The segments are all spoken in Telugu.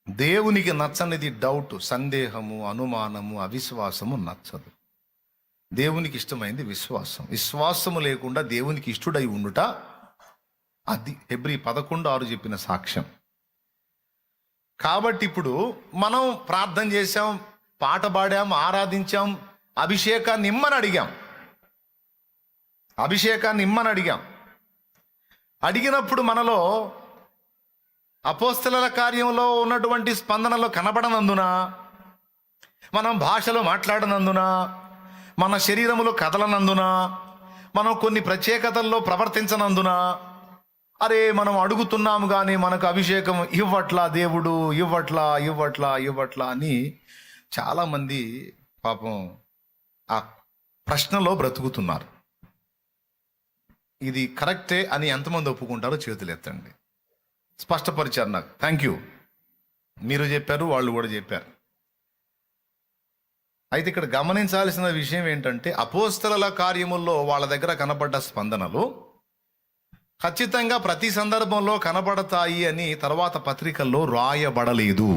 దేవునికి నచ్చనిది డౌట్, సందేహము, అనుమానము, అవిశ్వాసము నచ్చదు. దేవునికి ఇష్టమైంది విశ్వాసం. విశ్వాసము లేకుండా దేవునికి ఇష్టడై ఉండుట అది హెబ్రీ 11:6 చెప్పిన సాక్ష్యం. కాబట్టి ఇప్పుడు మనం ప్రార్థన చేశాం, పాట పాడాం, ఆరాధించాం, అభిషేకాన్ని ఇమ్మని అడిగాం. అడిగినప్పుడు మనలో అపోస్తలుల కార్యంలో ఉన్నటువంటి స్పందనలో కనబడనందున, మనం భాషలో మాట్లాడనందున, మన శరీరములో కదలనందున, మనం కొన్ని ప్రత్యేకతల్లో ప్రవర్తించనందున, అరే మనం అడుగుతున్నాము కానీ మనకు అభిషేకం ఇవ్వట్లా, దేవుడు ఇవ్వట్లా అని చాలామంది పాపం ఆ ప్రశ్నలో బ్రతుకుతున్నారు. ఇది కరెక్టే అని ఎంతమంది ఒప్పుకుంటారో చేతులు ఎత్తండి. స్పష్టపరిచారు నాకు. Thank you. మీరు చెప్పారు, వాళ్ళు కూడా చెప్పారు. అయితే ఇక్కడ గమనించాల్సిన విషయం ఏంటంటే, అపోస్తలుల కార్యముల్లో వాళ్ళ దగ్గర కనబడ్డ స్పందనలు ఖచ్చితంగా ప్రతి సందర్భంలో కనబడతాయి అని తర్వాత పత్రికల్లో వ్రాయబడలేదు.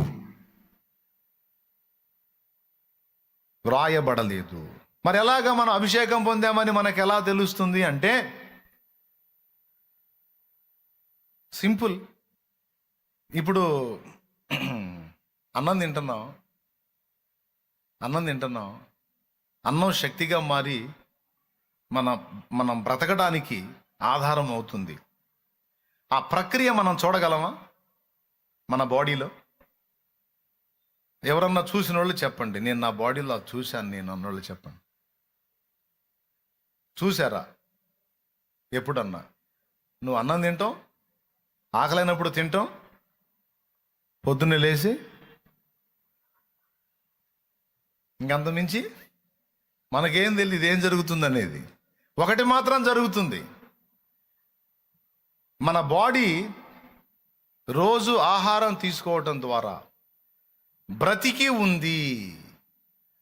మరి ఎలాగా మనం అభిషేకం పొందామని మనకు ఎలా తెలుస్తుంది అంటే, సింపుల్. ఇప్పుడు అన్నం తింటున్నాం, అన్నం శక్తిగా మారి మనం బ్రతకడానికి ఆధారం అవుతుంది. ఆ ప్రక్రియ మనం చూడగలమా మన బాడీలో? ఎవరన్నా చూసిన వాళ్ళు చెప్పండి, నేను నా బాడీలో చూశాను నేను అన్నోళ్ళు చెప్పండి. చూసారా ఎప్పుడన్నా? నువ్వు అన్నం తింటాం, ఆకలైనప్పుడు తింటాం, పొద్దున్నే లేచి ఇంకంత మించి మనకేం తెలియదు ఏం జరుగుతుంది అనేది. ఒకటి మాత్రం జరుగుతుంది, మన బాడీ రోజు ఆహారం తీసుకోవటం ద్వారా బ్రతికి ఉంది,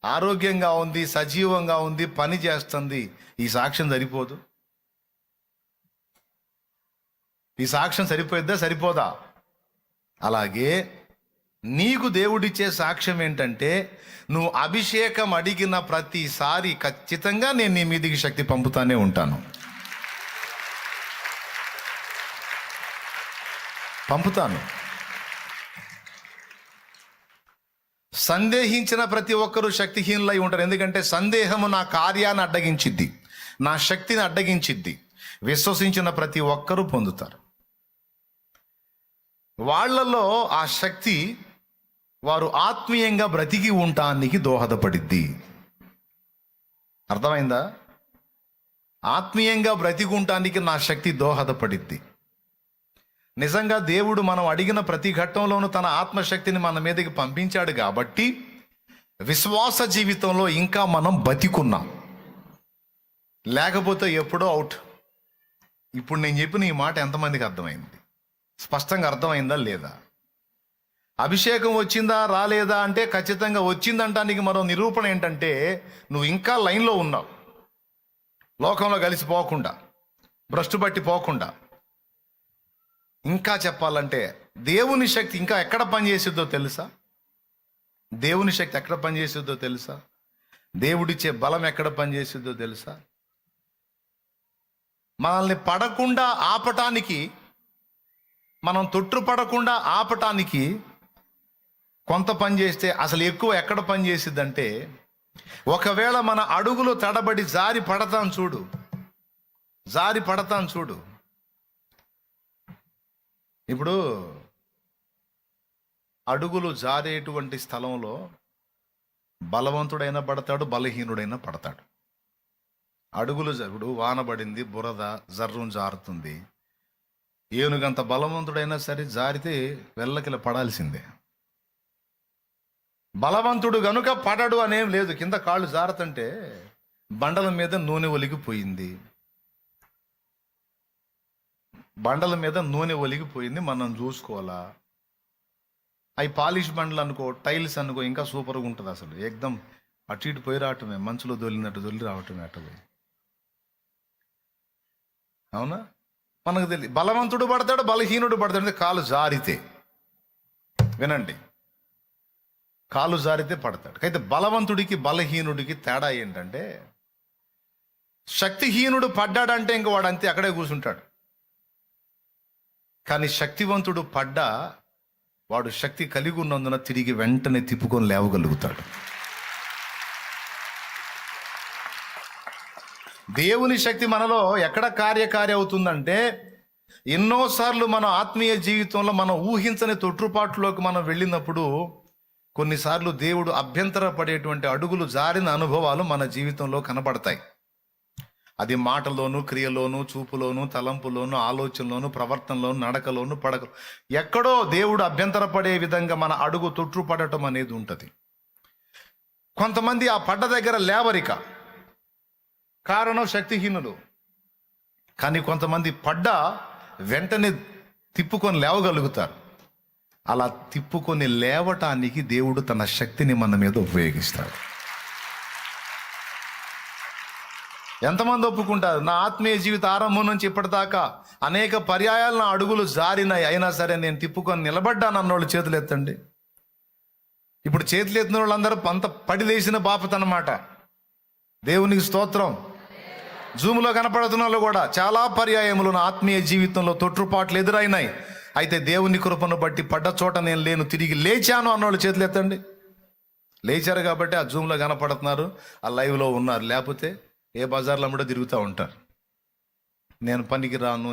ఆరోగ్యంగా ఉంది, సజీవంగా ఉంది, పని చేస్తుంది. ఈ సాక్ష్యం సరిపోదు? ఈ సాక్ష్యం సరిపోదా? అలాగే నీకు దేవుడిచ్చే సాక్ష్యం ఏంటంటే, నువ్వు అభిషేకం అడిగిన ప్రతిసారి ఖచ్చితంగా నేను నీ మీదికి శక్తి పంపుతానే ఉంటాను. సందేహించిన ప్రతి ఒక్కరూ శక్తిహీనులై ఉంటారు. ఎందుకంటే సందేహము నా కార్యాన్ని అడ్డగించిద్ది, నా శక్తిని అడ్డగించిద్ది. విశ్వసించిన ప్రతి ఒక్కరూ పొందుతారు. వాళ్ళలో ఆ శక్తి వారు ఆత్మీయంగా బ్రతికి ఉండటానికి దోహదపడిద్ది. అర్థమైందా? ఆత్మీయంగా బ్రతికి ఉండటానికి నా శక్తి దోహదపడిద్ది. నిజంగా దేవుడు మనం అడిగిన ప్రతి ఘట్టంలోనూ తన ఆత్మశక్తిని మన మీదకి పంపించాడు కాబట్టి విశ్వాస జీవితంలో ఇంకా మనం బతికున్నాం. లేకపోతే ఎప్పుడో అవుట్. ఇప్పుడు నేను చెప్పిన ఈ మాట ఎంతమందికి అర్థమైంది? స్పష్టంగా అర్థమైందా లేదా? అభిషేకం వచ్చిందా రాలేదా అంటే ఖచ్చితంగా వచ్చిందంటానికి మరో నిరూపణ ఏంటంటే, నువ్వు ఇంకా లైన్లో ఉన్నావు, లోకంలో కలిసిపోకుండా, భ్రష్టు పట్టి పోకుండా. ఇంకా చెప్పాలంటే దేవుని శక్తి ఇంకా ఎక్కడ పనిచేసిద్దో తెలుసా? దేవుడిచ్చే బలం ఎక్కడ పనిచేసిద్దో తెలుసా? మనల్ని పడకుండా ఆపటానికి, మనం తొట్టుపడకుండా ఆపటానికి కొంత పని చేస్తే అసలు ఎక్కువ ఎక్కడ పని చేసిద్దంటే, ఒకవేళ మన అడుగులు తడబడి జారి పడతాం చూడు. ఇప్పుడు అడుగులు జారేటువంటి స్థలంలో బలవంతుడైనా పడతాడు, బలహీనుడైనా పడతాడు. అడుగులు ఇప్పుడు వాన పడింది, బురద జర్రం జారుతుంది. ఏనుగంత బలవంతుడైనా సరే జారితే వెళ్ళకిల పడాల్సిందే. బలవంతుడు గనుక పడడు అనేం లేదు. కింద కాళ్ళు జారుతుంటే బండల మీద నూనె ఒలిగిపోయింది, మనం చూసుకోవాలా. అవి పాలిష్ బండ్లు అనుకో, టైల్స్ అనుకో, ఇంకా సూపర్గా ఉంటుంది. అసలు ఏకదం అటు ఇటు పోయి రావటమే, మంచులో దొల్లినట్టు దొల్లి రావటమే అటుపోయి. అవునా? మనకు తెలియదు. బలవంతుడు పడతాడు, బలహీనుడు పడతాడు. కాలు జారితే వినండి, కాలు జారితే పడతాడు. అయితే బలవంతుడికి బలహీనుడికి తేడా ఏంటంటే, శక్తిహీనుడు పడ్డాడంటే ఇంక వాడు అంతే అక్కడే కూర్చుంటాడు. కానీ శక్తివంతుడు పడ్డా వాడు శక్తి కలిగి ఉన్నందున తిరిగి వెంటనే తిప్పుకొని లేవగలుగుతాడు. దేవుని శక్తి మనలో ఎక్కడ కార్యకారి అవుతుందంటే, ఎన్నోసార్లు మన ఆత్మీయ జీవితంలో మనం ఊహించని తొట్టుపాట్లోకి మనం వెళ్ళినప్పుడు కొన్నిసార్లు దేవుడు అభ్యంతరపడేటువంటి అడుగులు జారిన అనుభవాలు మన జీవితంలో కనబడతాయి. అది మాటలోను, క్రియలోను, చూపులోను, తలంపులోను, ఆలోచనలోను, ప్రవర్తనలోను, నడకలోను, పడకలు ఎక్కడో దేవుడు అభ్యంతరపడే విధంగా మన అడుగు తొట్టుపడటం అనేది ఉంటుంది. కొంతమంది ఆ పడ్డ దగ్గర లేవరిక, కారణం శక్తిహీనులు. కానీ కొంతమంది పడ్డ వెంటనే తిప్పుకొని లేవగలుగుతారు. అలా తిప్పుకొని లేవటానికి దేవుడు తన శక్తిని మన మీద ఉపయోగిస్తాడు. ఎంతమంది ఒప్పుకుంటారు, నా ఆత్మీయ జీవిత ఆరంభం నుంచి ఇప్పటిదాకా అనేక పర్యాయాలు నా అడుగులు జారినాయి, అయినా సరే నేను తిప్పుకొని నిలబడ్డాను అన్నోళ్ళు చేతులు ఎత్తండి. ఇప్పుడు చేతులు ఎత్తిన వాళ్ళందరూ అంత పడి లేచిన బాపత అన్నమాట. దేవునికి స్తోత్రం. జూమ్లో కనపడుతున్న వాళ్ళు కూడా చాలా పర్యాయములు నా ఆత్మీయ జీవితంలో తొట్టుపాట్లు ఎదురైనాయి, అయితే దేవుని కృపను బట్టి పడ్డ చోట నేను లేను, తిరిగి లేచాను అన్నోళ్ళు చేతులు ఎత్తండి. లేచారు కాబట్టి ఆ జూమ్లో కనపడుతున్నారు, ఆ లైవ్లో ఉన్నారు. లేకపోతే ఏ బజార్లో కూడా తిరుగుతూ ఉంటారు. నేను పనికి రాను,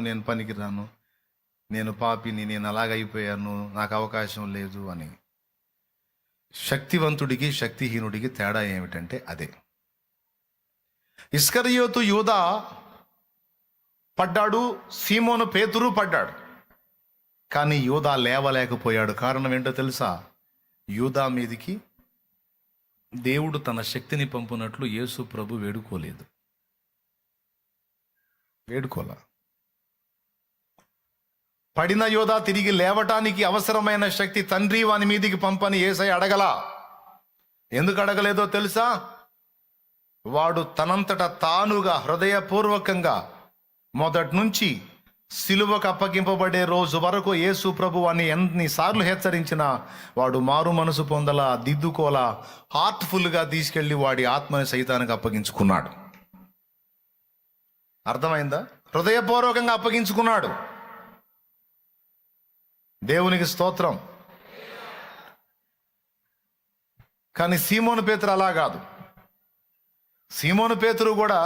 నేను పాపిని, నేను అలాగైపోయాను, నాకు అవకాశం లేదు అని. శక్తివంతుడికి శక్తిహీనుడికి తేడా ఏమిటంటే అదే. ఇస్కరియోతు యూదా పడ్డాడు, సీమోను పేతురు పడ్డాడు, కానీ యూదా లేవలేకపోయాడు. కారణం ఏంటో తెలుసా? యూదా మీదికి దేవుడు తన శక్తిని పంపునట్లు యేసు ప్రభు వేడుకోలా. పడిన యోధా తిరిగి లేవటానికి అవసరమైన శక్తి తండ్రి వాని మీదికి పంపని యేసయ్య అడగలా. ఎందుకు అడగలేదో తెలుసా? వాడు తనంతట తానుగా హృదయపూర్వకంగా మొదటి నుంచి సిలువకు అప్పగింపబడే రోజు వరకు యేసు ప్రభు అని ఎన్నిసార్లు హెచ్చరించినా వాడు మారు మనసు పొందలా, దిద్దుకోలా, హార్ట్ఫుల్గా తీసుకెళ్లి వాడి ఆత్మని సైతానికి అప్పగించుకున్నాడు. అర్థమైందా? హృదయపూర్వకంగా అప్పగించుకున్నాడు. దేవునికి స్తోత్రం. కానీ సీమోను పేతురు అలా కాదు. సీమోను పేతురు కూడా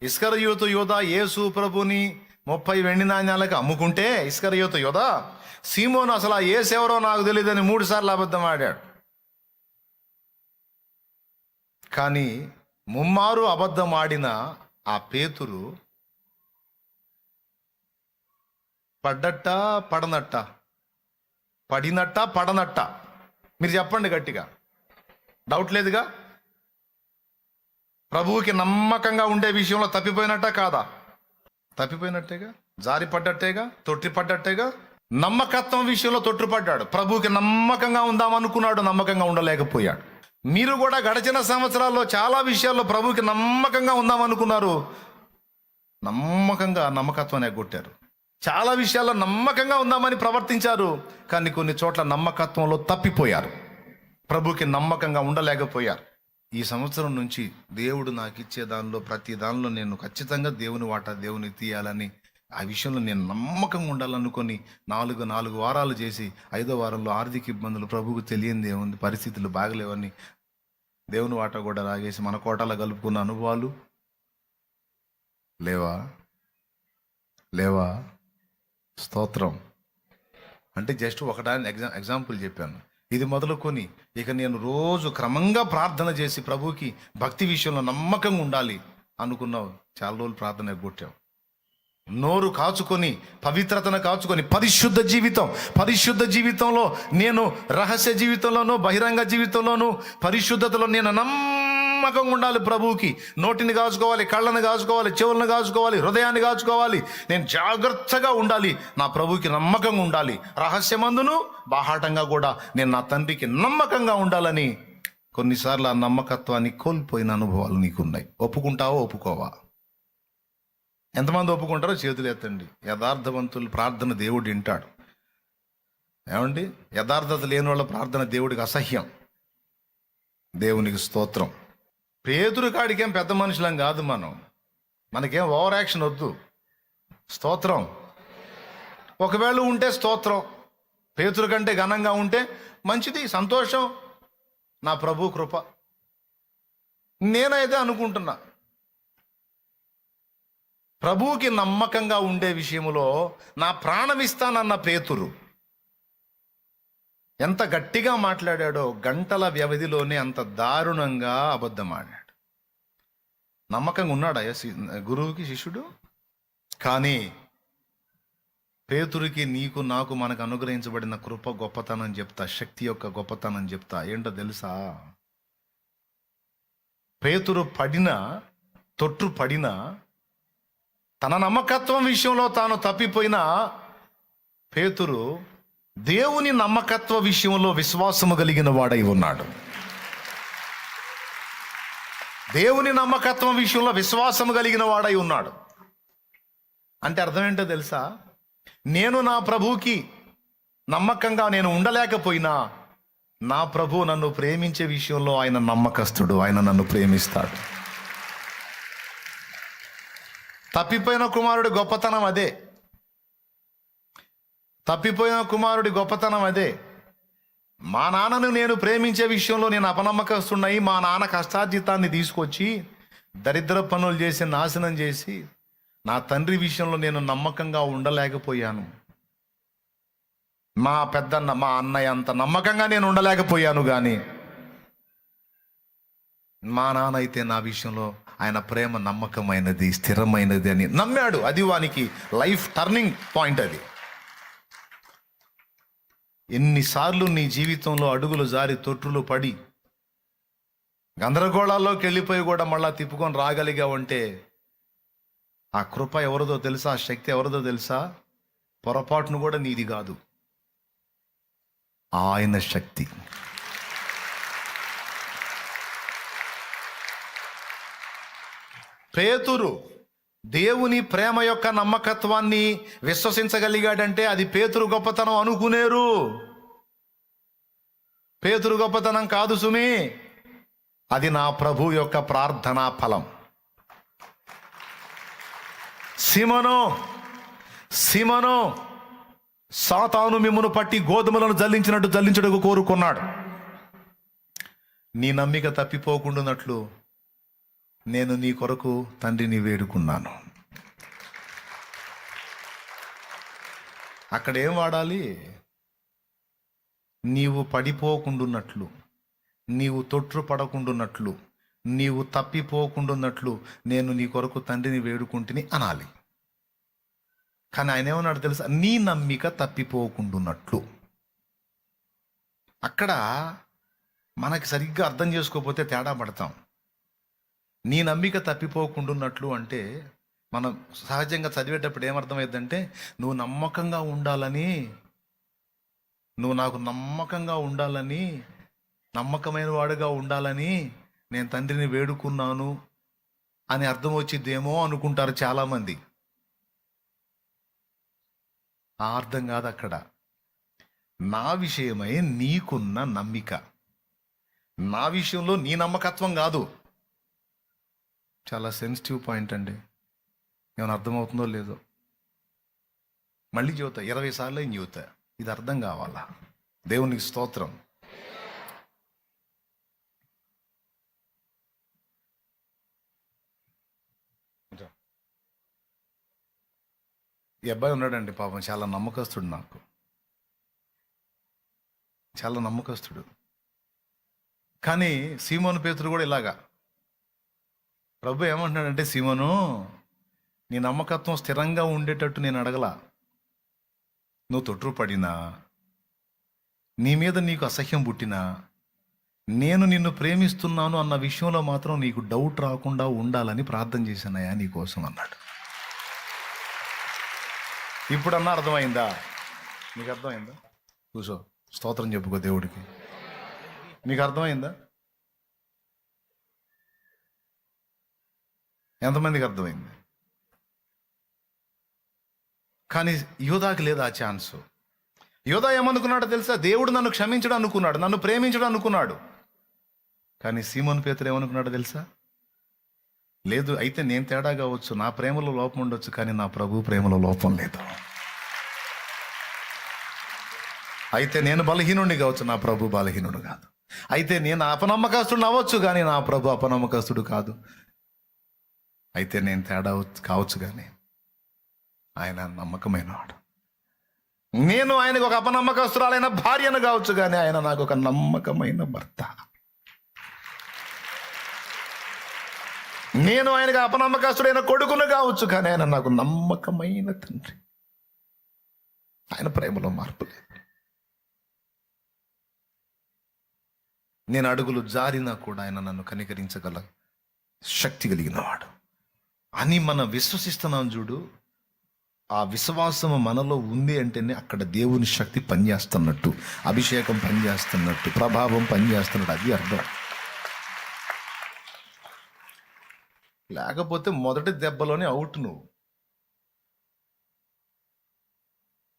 ఇస్కరియోతు యూదా యేసు ప్రభుని 30 వెండి నాణ్యాలకు అమ్ముకుంటే, ఇస్కరియోతు యూదా సీమోను అసలు ఆ యేసెవరో నాకు తెలియదని 3 సార్లు అబద్ధం ఆడాడు. కానీ ముమ్మారు అబద్ధం ఆడిన ఆ పేతురు పడ్డట్ట పడనట్ట, పడినట్ట పడనట్ట? మీరు చెప్పండి గట్టిగా. డౌట్ లేదుగా? ప్రభువుకి నమ్మకంగా ఉండే విషయంలో తప్పిపోయినట్ట కాదా? తప్పిపోయినట్టేగా, జారి పడ్డట్టేగా, తొట్టి పడ్డట్టేగా. నమ్మకత్వం విషయంలో తొట్టుపడ్డాడు. ప్రభువుకి నమ్మకంగా ఉందామనుకున్నాడు, నమ్మకంగా ఉండలేకపోయాడు. మీరు కూడా గడిచిన సంవత్సరాల్లో చాలా విషయాల్లో ప్రభువుకి నమ్మకంగా ఉందామనుకున్నారు, నమ్మకత్వాన్ని ఎగ్గొట్టారు. చాలా విషయాల్లో నమ్మకంగా ఉందామని ప్రవర్తించారు, కానీ కొన్ని చోట్ల నమ్మకత్వంలో తప్పిపోయారు, ప్రభువుకి నమ్మకంగా ఉండలేకపోయారు. ఈ సంవత్సరం నుంచి దేవుడు నాకు ఇచ్చే దానిలో ప్రతి దానిలో నేను ఖచ్చితంగా దేవుని వాటా దేవుని తీయాలని, ఆ విషయంలో నేను నమ్మకంగా ఉండాలనుకొని 4 వారాలు చేసి 5వ వారంలో ఆర్థిక ఇబ్బందులు, ప్రభువుకు తెలియంది ఏముంది, పరిస్థితులు బాగలేవని దేవుని వాటా కూడా రాగేసి మన కోటాలో కలుపుకున్న అనుభవాలు లేవా? స్తోత్రం. అంటే జస్ట్ ఒకటాన్ని ఎగ్జాంపుల్ చెప్పాను. ఇది మొదలుకొని ఇక నేను రోజు క్రమంగా ప్రార్థన చేసి ప్రభువుకి భక్తి విషయంలో నమ్మకంగా ఉండాలి అనుకున్నావు. చాలా రోజులు ప్రార్థన ఎగ్గొట్టావు. నోరు కాచుకొని, పవిత్రతను కాచుకొని, పరిశుద్ధ జీవితంలో నేను రహస్య జీవితంలోనూ బహిరంగ జీవితంలోనూ పరిశుద్ధతలో నేను నమ్మకంగా ఉండాలి. ప్రభువుకి నోటిని కాచుకోవాలి, కళ్ళను కాచుకోవాలి, చెవులను కాచుకోవాలి, హృదయాన్ని కాచుకోవాలి. నేను జాగ్రత్తగా ఉండాలి, నా ప్రభువుకి నమ్మకంగా ఉండాలి. రహస్యమందును బాహాటంగా కూడా నేను నా తండ్రికి నమ్మకంగా ఉండాలని కొన్నిసార్లు ఆ నమ్మకత్వాన్ని కోల్పోయిన అనుభవాలు నీకున్నాయి. ఒప్పుకుంటావా, ఒప్పుకోవా? ఎంతమంది ఒప్పుకుంటారో చేతులు ఎత్తండి. యథార్థవంతులు ప్రార్థన దేవుడు వింటాడు. ఏమండి? యథార్థత లేని వాళ్ళ ప్రార్థన దేవుడికి అసహ్యం. దేవునికి స్తోత్రం. పేతురు కాడికేం పెద్ద మనుషులం కాదు మనకేం ఓవర్ యాక్షన్ వద్దు. స్తోత్రం. ఒకవేళ ఉంటే స్తోత్రం, పేతురు కంటే ఘనంగా ఉంటే మంచిది, సంతోషం. నా ప్రభు కృప. నేనైతే అనుకుంటున్నా, ప్రభువుకి నమ్మకంగా ఉండే విషయంలో నా ప్రాణం ఇస్తానన్న పేతురు ఎంత గట్టిగా మాట్లాడాడో, గంటల వ్యవధిలోనే అంత దారుణంగా అబద్ధమాడాడు. నమ్మకంగా ఉన్నాడా గురువుకి శిష్యుడు? కానీ పేతురికి, నీకు నాకు మనకు అనుగ్రహించబడిన కృప గొప్పతనం చెప్తా, శక్తి యొక్క గొప్పతనం చెప్తా. ఏంటో తెలుసా? పేతురు తొట్టు పడిన తన నమ్మకత్వం విషయంలో తాను తప్పిపోయిన పేతురు దేవుని నమ్మకత్వ విషయంలో విశ్వాసము కలిగిన వాడై ఉన్నాడు. దేవుని నమ్మకత్వం విషయంలో విశ్వాసము కలిగిన వాడై ఉన్నాడు. అంటే అర్థం ఏంటో తెలుసా? నేను నా ప్రభువుకి నమ్మకంగా నేను ఉండలేకపోయినా, నా ప్రభు నన్ను ప్రేమించే విషయంలో ఆయన నమ్మకస్తుడు, ఆయన నన్ను ప్రేమిస్తాడు. తప్పిపోయిన కుమారుడి గొప్పతనం అదే. తప్పిపోయిన కుమారుడి గొప్పతనం అదే. మా నాన్నను నేను ప్రేమించే విషయంలో నేను అపనమ్మకస్తున్నాయి. మా నాన్న కష్టార్జితాన్ని తీసుకొచ్చి దరిద్ర పనులు చేసి నాశనం చేసి నా తండ్రి విషయంలో నేను నమ్మకంగా ఉండలేకపోయాను. మా పెద్దన్న, మా అన్నయ్య అంత నమ్మకంగా నేను ఉండలేకపోయాను. కానీ మా నాన్న అయితే నా విషయంలో ఆయన ప్రేమ నమ్మకమైనది, స్థిరమైనది అని నమ్మాడు. అది వానికి లైఫ్ టర్నింగ్ పాయింట్. అది ఎన్నిసార్లు నీ జీవితంలో అడుగులు జారి తొట్టులు పడి గందరగోళాల్లోకి వెళ్ళిపోయి కూడా మళ్ళా తిప్పుకొని రాగలిగావంటే ఆ కృప ఎవరిదో తెలుసా? ఆ శక్తి ఎవరిదో తెలుసా? పొరపాటును కూడా నీది కాదు, ఆయన శక్తి. పేతురు దేవుని ప్రేమ యొక్క నమ్మకత్వాన్ని విశ్వసించగలిగాడంటే అది పేతురు గొప్పతనం అనుకునేరు. పేతురు గొప్పతనం కాదు సుమి, అది నా ప్రభు యొక్క ప్రార్థనా ఫలం. సిమోను, సాతాను మిమ్మును పట్టి గోధుమలను జల్లించినట్టు జల్లించుటకు కోరుకున్నాడు. నీ నమ్మిక తప్పిపోకుండానట్లు నేను నీ కొరకు తండ్రిని వేడుకున్నాను. అక్కడ ఏం వాడాలి? నీవు పడిపోకుండున్నట్లు, నీవు తొట్టు పడకుండున్నట్లు, నీవు తప్పిపోకుండున్నట్లు నేను నీ కొరకు తండ్రిని వేడుకుంటుని అనాలి. కానీ ఆయన ఏమన్నాడు తెలుసా? నీ నమ్మిక తప్పిపోకుండున్నట్లు. అక్కడ మనకి సరిగ్గా అర్థం చేసుకోకపోతే తేడా పడతాం. నీ నమ్మిక తప్పిపోకుండున్నట్లు అంటే మనం సహజంగా చదివేటప్పుడు ఏమర్థమైందంటే, నువ్వు నమ్మకంగా ఉండాలని, నువ్వు నాకు నమ్మకంగా ఉండాలని, నమ్మకమైన వాడుగా ఉండాలని నేను తండ్రిని వేడుకున్నాను అని అర్థం వచ్చిద్దేమో అనుకుంటారు చాలామంది. ఆ అర్థం కాదు అక్కడ. నా విషయమై నీకున్న నమ్మిక, నా విషయంలో నీ నమ్మకత్వం కాదు. చాలా సెన్సిటివ్ పాయింట్ అండి. ఏమైనా అర్థమవుతుందో లేదో మళ్ళీ చెబుతా, 20 సార్లు ఏం చెబుతా, ఇది అర్థం కావాలా. దేవునికి స్తోత్రం. ఈ అబ్బాయి ఉన్నాడండి పాపం, చాలా నమ్మకస్తుడు, నాకు చాలా నమ్మకస్తుడు. కానీ సీమోను పేతురు కూడా ఇలాగా. ప్రభు ఏమంటున్నాడంటే, సీమోను, నీ నమ్మకత్వం స్థిరంగా ఉండేటట్టు నేను అడగలా. నువ్వు తొట్టు పడినా, నీ మీద నీకు అసహ్యం పుట్టినా, నేను నిన్ను ప్రేమిస్తున్నాను అన్న విషయంలో మాత్రం నీకు డౌట్ రాకుండా ఉండాలని ప్రార్థన చేశానయ్యా నీ కోసం అన్నాడు. ఇప్పుడన్నా అర్థమైందా? నీకు అర్థమైందా? కూసో, స్తోత్రం చెప్పుకో దేవుడికి. నీకు అర్థమైందా? ఎంతమందికి అర్థమైంది? కానీ యోధాకి లేదు ఆ ఛాన్స్. యోధా ఏమనుకున్నాడో తెలుసా? దేవుడు నన్ను క్షమించడం అనుకున్నాడు, నన్ను ప్రేమించడం అనుకున్నాడు. కానీ సీమోను పేతురు ఏమనుకున్నాడో తెలుసా? లేదు, అయితే నేను తేడా కావచ్చు, నా ప్రేమలో లోపం ఉండొచ్చు, కానీ నా ప్రభు ప్రేమలో లోపం లేదు. అయితే నేను బలహీనుడిని కావచ్చు, నా ప్రభు బలహీనుడు కాదు. అయితే నేను అపనమ్మకస్తుడు అవ్వచ్చు, కానీ నా ప్రభు అపనమ్మకస్తుడు కాదు. అయితే నేను తేడా కావచ్చు, కానీ ఆయన నమ్మకమైన వాడు. నేను ఆయనకు ఒక అపనమ్మకస్తురాలైన భార్యను కావచ్చు, కానీ ఆయన నాకు ఒక నమ్మకమైన భర్త. నేను ఆయనకు అపనమ్మకస్తుడైన కొడుకును కావచ్చు, కానీ ఆయన నాకు నమ్మకమైన తండ్రి. ఆయన ప్రేమలో మార్పు లేదు. నేను అడుగులు జారినా కూడా ఆయన నన్ను కనికరించగల శక్తి కలిగిన వాడు అని మనం విశ్వసిస్తున్నాం. చూడు, ఆ విశ్వాసము మనలో ఉంది అంటేనే అక్కడ దేవుని శక్తి పనిచేస్తున్నట్టు, అభిషేకం పనిచేస్తున్నట్టు, ప్రభావం పనిచేస్తున్నట్టు, అది అర్థం. లేకపోతే మొదటి దెబ్బలోనే అవుట్. నువ్వు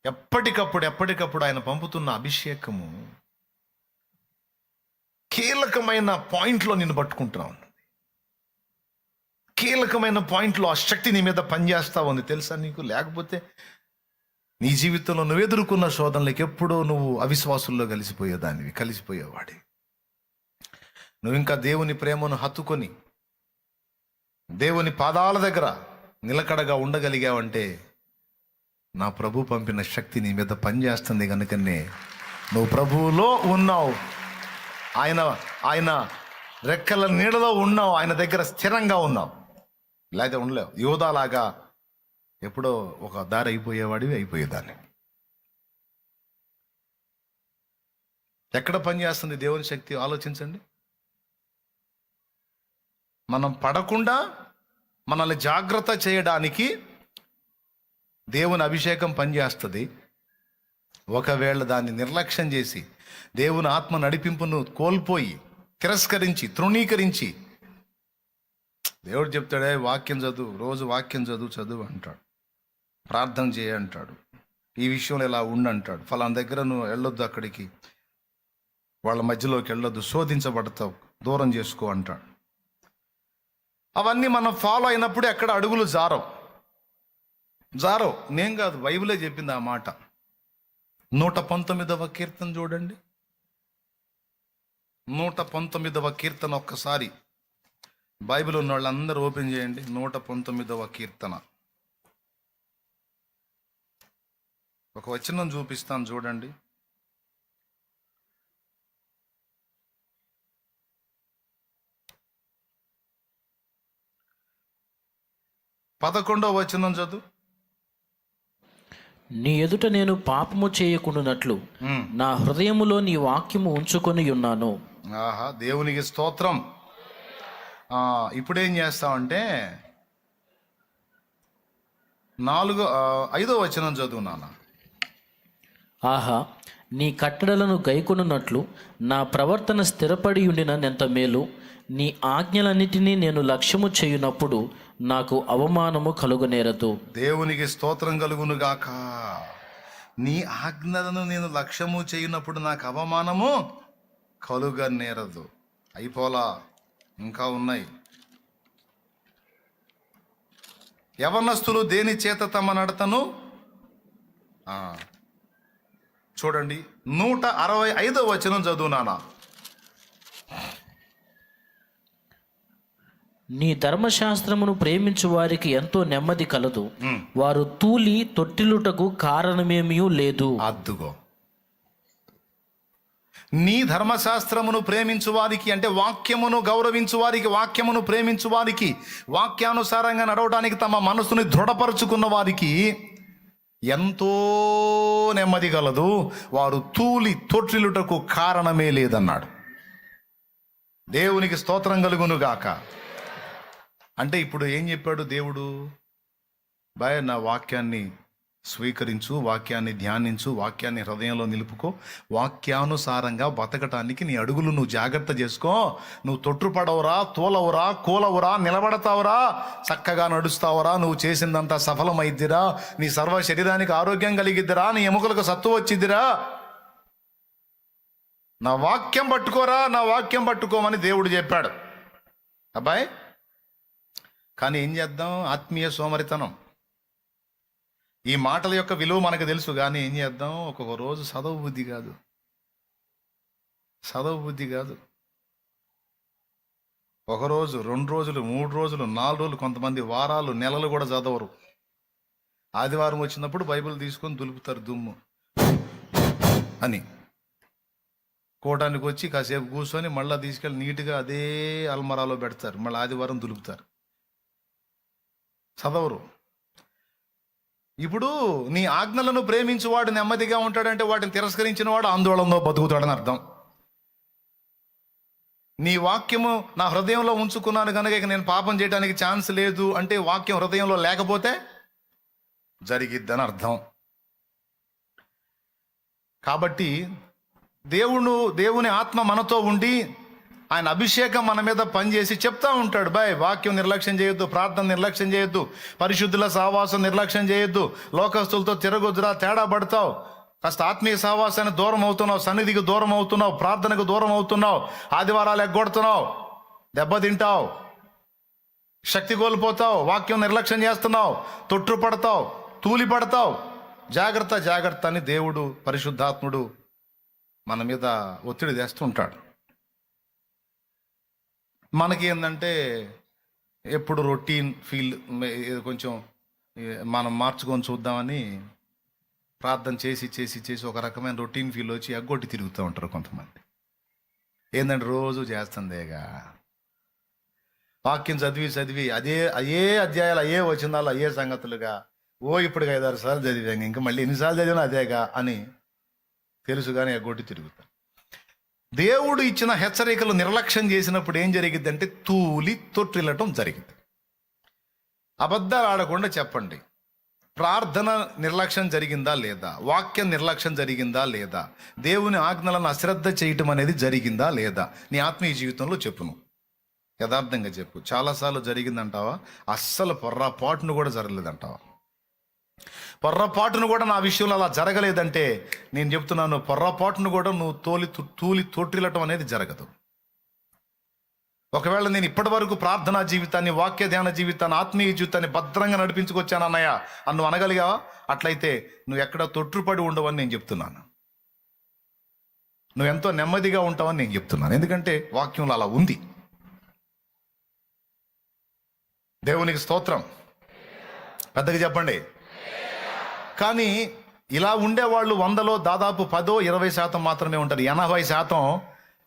ఎప్పటికప్పుడు ఆయన పంపుతున్న అభిషేకము కీలకమైన పాయింట్లో నిన్ను పట్టుకుంటున్నావు. కీలకమైన పాయింట్లో ఆ శక్తి నీ మీద పనిచేస్తా ఉంది, తెలుసా నీకు? లేకపోతే నీ జీవితంలో నువ్వు ఎదుర్కొన్న శోధనలకు ఎప్పుడో నువ్వు అవిశ్వాసుల్లో కలిసిపోయేవాడి. నువ్వు ఇంకా దేవుని ప్రేమను హత్తుకొని దేవుని పాదాల దగ్గర నిలకడగా ఉండగలిగావంటే నా ప్రభు పంపిన శక్తి నీ మీద పనిచేస్తుంది కనుకనే నువ్వు ప్రభువులో ఉన్నావు. ఆయన రెక్కల నీడలో ఉన్నావు, ఆయన దగ్గర స్థిరంగా ఉన్నావు. లేకపోతే ఉండలేవు. యోధాలాగా ఎప్పుడో ఒక దారి అయిపోయేదాన్ని. ఎక్కడ పనిచేస్తుంది దేవుని శక్తి ఆలోచించండి. మనం పడకుండా మనల్ని జాగ్రత్త చేయడానికి దేవుని అభిషేకం పనిచేస్తుంది. ఒకవేళ దాన్ని నిర్లక్ష్యం చేసి దేవుని ఆత్మ నడిపింపును కోల్పోయి తిరస్కరించి తృణీకరించి దేవుడు చెప్తాడే వాక్యం చదువు, రోజు వాక్యం చదువు అంటాడు, ప్రార్థన చేయ అంటాడు, ఈ విషయంలో ఇలా ఉండంటాడు, ఫలానా దగ్గర నువ్వు వెళ్ళొద్దు, అక్కడికి వాళ్ళ మధ్యలోకి వెళ్ళొద్దు, శోధించబడతావు, దూరం చేసుకో అంటాడు. అవన్నీ మనం ఫాలో అయినప్పుడు ఎక్కడ అడుగులు జారవు. నేను కాదు, బైబిలే చెప్పింది ఆ మాట. 119వ కీర్తన చూడండి. 119వ కీర్తన ఒక్కసారి బైబిల్ ఉన్న వాళ్ళందరూ ఓపెన్ చేయండి. 119వ కీర్తన ఒక వచనం చూపిస్తాను చూడండి. పదకొండవ వచనం చదువు. నీ ఎదుట నేను పాపము చేయకుండానట్లు నా హృదయములో నీ వాక్యము ఉంచుకొని ఉన్నాను. ఆహా, దేవునికి స్తోత్రం. ఇప్పుడేం చేస్తామంటే 5వ వచనం చదువు నాన్న. ఆహా, నీ కట్టడలను గైకొనున్నట్లు నా ప్రవర్తన స్థిరపడి ఉండినంత మేలు. నీ ఆజ్ఞలన్నిటినీ నేను లక్ష్యము చేయునప్పుడు నాకు అవమానము కలుగనేరదు. దేవునికి స్తోత్రం కలుగును గాక. నీ ఆజ్ఞలను నేను లక్ష్యము చేయునప్పుడు నాకు అవమానము కలుగనేరదు. అయిపోలా, ఇంకా ఉన్నాయి. యవనస్తులు దేని చేత తమ నడతను చూడండి. 165వ వచనం చదువు నానా. నీ ధర్మశాస్త్రమును ప్రేమించు వారికి ఎంతో నెమ్మది కలదు. వారు తూలి తొట్టిలుటకు కారణమేమీ లేదు. అద్దుగో, నీ ధర్మశాస్త్రమును ప్రేమించు వారికి అంటే వాక్యమును గౌరవించు వారికి, వాక్యమును ప్రేమించు వారికి, వాక్యానుసారంగా నడవడానికి తమ మనసుని దృఢపరుచుకున్న వారికి ఎంతో నెమ్మది కలదు. వారు తూలి తొట్టిలుటకు కారణమే లేదన్నాడు. దేవునికి స్తోత్రం కలుగును గాక. అంటే ఇప్పుడు ఏం చెప్పాడు దేవుడు? నా వాక్యాన్ని స్వీకరించు, వాక్యాన్ని ధ్యానించు, వాక్యాన్ని హృదయంలో నిలుపుకో, వాక్యానుసారంగా బతకటానికి నీ అడుగులు నువ్వు జాగ్రత్త చేసుకో. నువ్వు తొట్టుపడవురా, తోలవురా, కూలవురా, నిలబడతావురా, చక్కగా నడుస్తావురా, నువ్వు చేసిందంతా సఫలమైద్దిరా, నీ సర్వ శరీరానికి ఆరోగ్యం కలిగిద్దిరా, నీ ఎముకలకు సత్తు వచ్చిద్దిరా. నా వాక్యం పట్టుకోరా, నా వాక్యం పట్టుకోమని దేవుడు చెప్పాడు అబ్బాయి. కానీ ఏం చేద్దాం, ఆత్మీయ సోమరితనం. ఈ మాటల యొక్క విలువ మనకు తెలుసు, కానీ ఏం చేద్దాం, ఒక్కొక్క రోజు చదవ బుద్ధి కాదు. ఒకరోజు, 2 రోజులు, 3 రోజులు, 4 రోజులు, కొంతమంది వారాలు, నెలలు కూడా చదవరు. ఆదివారం వచ్చినప్పుడు బైబిల్ తీసుకొని దులుపుతారు దుమ్ము అని. కోటానికి వచ్చి కాసేపు కూర్చొని మళ్ళీ తీసుకెళ్ళి నీట్గా అదే అల్మరాలో పెడతారు, మళ్ళీ ఆదివారం దులుపుతారు. చదవరు. ఇప్పుడు నీ ఆజ్ఞలను ప్రేమించువాడు నెమ్మదిగా ఉంటాడంటే వాటిని తిరస్కరించిన వాడు ఆందోళనలో బతుకుతాడని అర్థం. నీ వాక్యము నా హృదయంలో ఉంచుకున్నాను కనుక ఇక నేను పాపం చేయడానికి ఛాన్స్ లేదు అంటే వాక్యం హృదయంలో లేకపోతే జరిగిద్దని అర్థం. కాబట్టి దేవుని ఆత్మ మనతో ఉండి ఆయన అభిషేకం మన మీద పనిచేసి చెప్తా ఉంటాడు, బాయ్ వాక్యం నిర్లక్ష్యం చేయొద్దు, ప్రార్థన నిర్లక్ష్యం చేయొద్దు, పరిశుద్ధుల సహవాసం నిర్లక్ష్యం చేయొద్దు, లోకస్తులతో తిరగొద్దురా, తేడా పడతావు, కాస్త ఆత్మీయ సహవాసానికి దూరం అవుతున్నావు, సన్నిధికి దూరం అవుతున్నావు, ప్రార్థనకు దూరం అవుతున్నావు, ఆదివారాలు ఎగ్గొడుతున్నావు, దెబ్బతింటావు, శక్తి కోల్పోతావు, వాక్యం నిర్లక్ష్యం చేస్తున్నావు, తొట్టు పడతావు, తూలి పడతావు, జాగ్రత్త జాగ్రత్త అని దేవుడు పరిశుద్ధాత్ముడు మన మీద ఒత్తిడి తెస్తుంటాడు. మనకి ఏంటంటే ఎప్పుడు రొటీన్ ఫీల్, కొంచెం మనం మార్చుకొని చూద్దామని ప్రార్థన చేసి చేసి చేసి ఒక రకమైన రొటీన్ ఫీల్ వచ్చి ఎగ్గొట్టి తిరుగుతూ ఉంటారు కొంతమంది. ఏంటంటే రోజు చేస్తుందేగా, వాక్యం చదివి చదివి అదే అధ్యాయాలు, అయ్యే వచనాలు, అయ్యే సంగతులుగా, ఇప్పుడు 5-6 సార్లు చదివాங்க, ఇంకా మళ్ళీ ఎన్నిసార్లు చదివినా అదేగా అని తెలుసు కానీ ఎగ్గొట్టి తిరుగుతారు. దేవుడు ఇచ్చిన హెచ్చరికలు నిర్లక్ష్యం చేసినప్పుడు ఏం జరిగిద్దంటే తూలి తొట్టిల్లటం జరిగింది. అబద్ధాలు ఆడకుండా చెప్పండి, ప్రార్థన నిర్లక్ష్యం జరిగిందా లేదా, వాక్యం నిర్లక్ష్యం జరిగిందా లేదా, దేవుని ఆజ్ఞలను అశ్రద్ధ చేయటం అనేది జరిగిందా లేదా, నీ ఆత్మీయ జీవితంలో చెప్పును, యథార్థంగా చెప్పు. చాలాసార్లు జరిగిందంటావా? అస్సలు పొర్రపాటును కూడా జరగలేదంటావా? పొర్రపాటును కూడా నా విషయంలో అలా జరగలేదంటే నేను చెప్తున్నాను, పొర్రపాటును కూడా నువ్వు తూలి తొట్టిల్లటం అనేది జరగదు. ఒకవేళ నేను ఇప్పటి వరకు ప్రార్థనా జీవితాన్ని, వాక్య ధ్యాన జీవితాన్ని, ఆత్మీయ జీవితాన్ని భద్రంగా నడిపించుకొచ్చాను అన్నయ్య అని నువ్వు అనగలిగావా? అట్లయితే నువ్వు ఎక్కడ తొట్టుపడి ఉండవని నేను చెప్తున్నాను, నువ్వు ఎంతో నెమ్మదిగా ఉంటావని నేను చెప్తున్నాను. ఎందుకంటే వాక్యంలో అలా ఉంది. దేవునికి స్తోత్రం, పెద్దగా చెప్పండి. కానీ ఇలా ఉండేవాళ్ళు 100లో దాదాపు 10-20% మాత్రమే ఉంటారు. 80%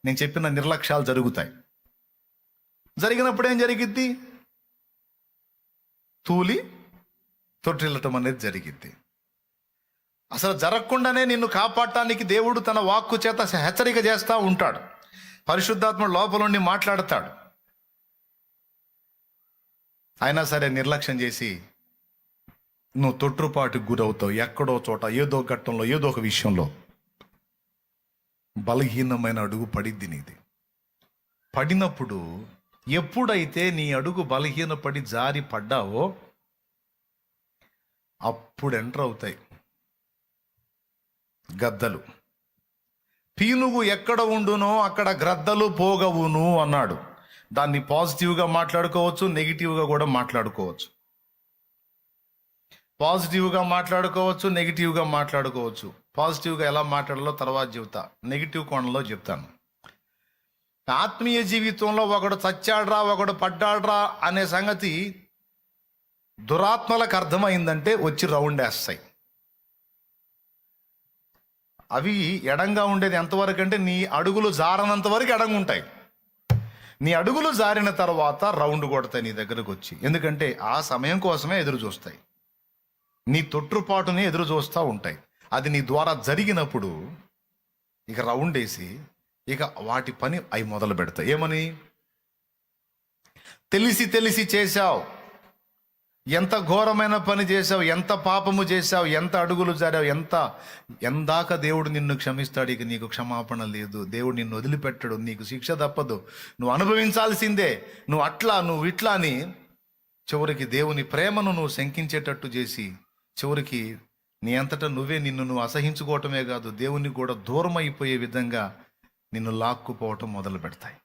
నేను చెప్పిన నిర్లక్ష్యాలు జరుగుతాయి. జరిగినప్పుడు ఏం జరిగిద్ది? తూలి తొట్టిల్లటం అనేది జరిగిద్ది. అసలు జరగకుండానే నిన్ను కాపాడటానికి దేవుడు తన వాక్కు చేత హెచ్చరిక చేస్తూ ఉంటాడు. పరిశుద్ధాత్మ లోపల నుండి మాట్లాడతాడు. అయినా సరే నిర్లక్ష్యం చేసి నువ్వు తొట్టుపాటుకు గురవుతావు. ఎక్కడో చోట, ఏదో ఘట్టంలో, ఏదో ఒక విషయంలో బలహీనమైన అడుగు పడిద్ది నీది. పడినప్పుడు ఎప్పుడైతే నీ అడుగు బలహీనపడి జారి పడ్డావో అప్పుడు ఎంటర్ అవుతాయి గద్దలు. పీనుగు ఎక్కడ ఉండునో అక్కడ గ్రద్దలు పోగవును అన్నాడు. దాన్ని పాజిటివ్గా మాట్లాడుకోవచ్చు, నెగిటివ్గా కూడా మాట్లాడుకోవచ్చు. పాజిటివ్గా మాట్లాడుకోవచ్చు, నెగిటివ్గా మాట్లాడుకోవచ్చు. పాజిటివ్గా ఎలా మాట్లాడాలో తర్వాత చెబుతా, నెగిటివ్ కోణంలో చెప్తాను. ఆత్మీయ జీవితంలో ఒకడు చచ్చాడ్రా, ఒకడు పడ్డాడ్రా అనే సంగతి దురాత్మలకు అర్థమైందంటే వచ్చి రౌండ్ వేస్తాయి. అవి ఎడంగా ఉండేది ఎంతవరకు అంటే నీ అడుగులు జారనంత వరకు ఎడంగా ఉంటాయి. నీ అడుగులు జారిన తర్వాత రౌండ్ కొడతాయి నీ దగ్గరకు వచ్చి. ఎందుకంటే ఆ సమయం కోసమే ఎదురు చూస్తాయి, నీ తొట్టుపాటుని ఎదురు చూస్తూ ఉంటాయి. అది నీ ద్వారా జరిగినప్పుడు ఇక రౌండ్ వేసి ఇక వాటి పని అవి మొదలు పెడతాయి. ఏమని? తెలిసి తెలిసి చేశావు, ఎంత ఘోరమైన పని చేశావు, ఎంత పాపము చేశావు, ఎంత అడుగులు జారావు, ఎందాక దేవుడు నిన్ను క్షమిస్తాడు. ఇక నీకు క్షమాపణ లేదు, దేవుడు నిన్ను వదిలిపెట్టడు, నీకు శిక్ష తప్పదు, నువ్వు అనుభవించాల్సిందే, నువ్వు అట్లా నువ్వు ఇట్లా అని చివరికి దేవుని ప్రేమను నువ్వు శంకించేటట్టు చేసి చివరికి నీ అంతటా నువ్వే నిన్ను నువ్వు అసహించుకోవటమే కాదు, దేవునికి కూడా దూరం అయిపోయే విధంగా నిన్ను లాక్కుపోవటం మొదలు పెడతాయి.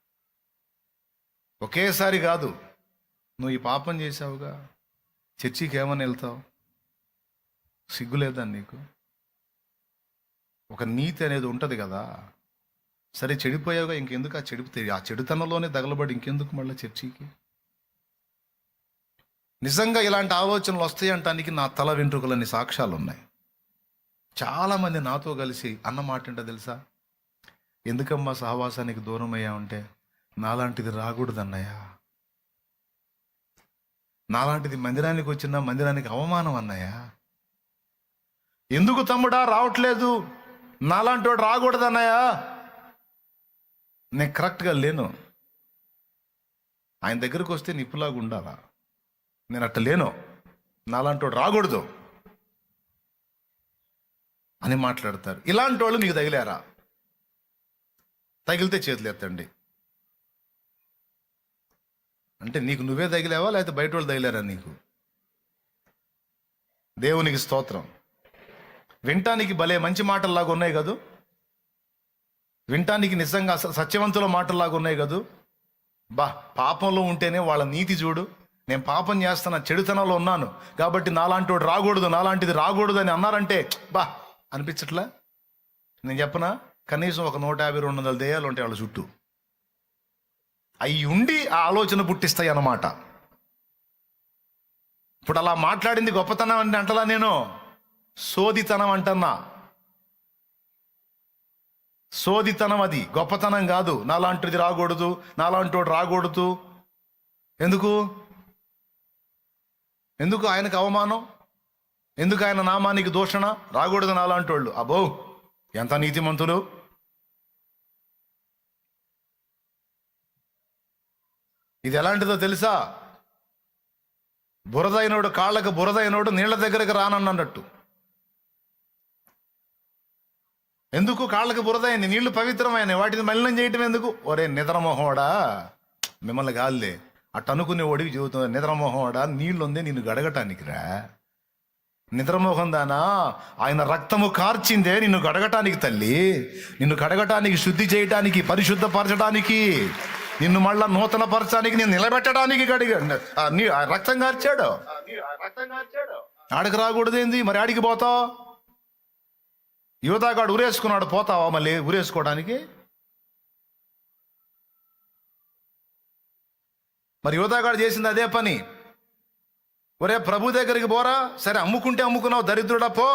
ఒకేసారి కాదు. నువ్వు ఈ పాపం చేసావుగా, చర్చికి ఏమని వెళ్తావు? సిగ్గులేదా నీకు? ఒక నీతి అనేది ఉంటుంది కదా. సరే చెడిపోయావుగా, ఇంకెందుకు ఆ చెడుతనంలోనే తగలబడి ఇంకెందుకు మళ్ళీ చర్చికి? నిజంగా ఇలాంటి ఆలోచనలు వస్తాయి అంటానికి నా తల వెంట్రుకలన్నీ సాక్ష్యాలు ఉన్నాయి. చాలామంది నాతో కలిసి అన్న మాట ఏంటో తెలుసా? ఎందుకమ్మా సహవాసానికి దూరం అయ్యావంటే, నాలాంటిది రాకూడదన్నయ్యా, నాలాంటిది మందిరానికి వచ్చినా మందిరానికి అవమానం అన్నయ్యా. ఎందుకు తమ్ముడా రావట్లేదు? నాలాంటి వాడు రాకూడదన్నయ్యా. నేను కరెక్ట్గా లేను. ఆయన దగ్గరకు వస్తే నిప్పులాగా ఉండాలా? నేను అట్ట లేను. నాలాంటి వాడు రాకూడదు అని మాట్లాడతారు. ఇలాంటి వాళ్ళు నీకు తగిలారా? తగిలితే చేతులు ఎత్తండి. అంటే నీకు నువ్వే తగిలావా, లేకపోతే బయట వాళ్ళు తగిలారా నీకు? దేవునికి స్తోత్రం. వినటానికి భలే మంచి మాటల్లాగా ఉన్నాయి కదూ, వినటానికి నిజంగా సత్యవంతుల మాటల్లాగా ఉన్నాయి కదూ. పాపంలో ఉంటేనే వాళ్ళ నీతి చూడు. నేను పాపం చేస్తున్నా, చెడుతనంలో ఉన్నాను కాబట్టి నాలాంటి వాడు రాకూడదు, నాలాంటిది రాకూడదు అని అన్నారంటే అనిపించట్లా? నేను చెప్పనా, కనీసం ఒక 150-200 దెయ్యాలు ఉంటాయి వాళ్ళ చుట్టూ. అవి ఉండి ఆ ఆలోచన పుట్టిస్తాయి అన్నమాట. ఇప్పుడు అలా మాట్లాడింది గొప్పతనం అని అంటలా నేను, సోదితనం అంటన్నా. సోదితనం అది, గొప్పతనం కాదు. నాలాంటిది రాకూడదు, నాలాంటి వాడు రాకూడదు. ఎందుకు ఆయనకు అవమానం? ఎందుకు ఆయన నామానికి దూషణ? రాకూడదు నాలాంటి వాళ్ళు. అబ్బో ఎంత నీతిమంతులు! ఇది ఎలాంటిదో తెలుసా? బురదైనోడు కాళ్ళకు బురదైనోడు నీళ్ల దగ్గరకు రానన్నట్టు. ఎందుకు కాళ్ళకి బురదైంది? నీళ్లు పవిత్రమైన వాటిని మలినం చేయటం ఎందుకు? ఒరే నిద్రమోహోడా, మిమ్మల్ని కాదులే అట్ట అనుకునే ఓడికి చెబుతుంది. నిద్రమోహోడా, నీళ్ళు ఉంది నిన్ను గడగటానికి రా. నిద్రమోహం దానా, ఆయన రక్తము కార్చిందే నిన్ను గడగటానికి తల్లి. నిన్ను కడగటానికి, శుద్ధి చేయటానికి, పరిశుద్ధపరచడానికి, నిన్ను మళ్ళా నూతన పరచడానికి, నేను నిలబెట్టడానికి రక్తం కార్చాడు. ఆడికి రాకూడదేంది మరి? ఆడికి పోతావు? యువతగాడు ఊరేసుకున్నాడు, పోతావా మళ్ళీ ఊరేసుకోవడానికి? మరి యువతగాడు చేసింది అదే పని. ఒరే ప్రభు దగ్గరికి పోరా. సరే అమ్ముకుంటే అమ్ముకున్నావు, దరిద్రుడా పో.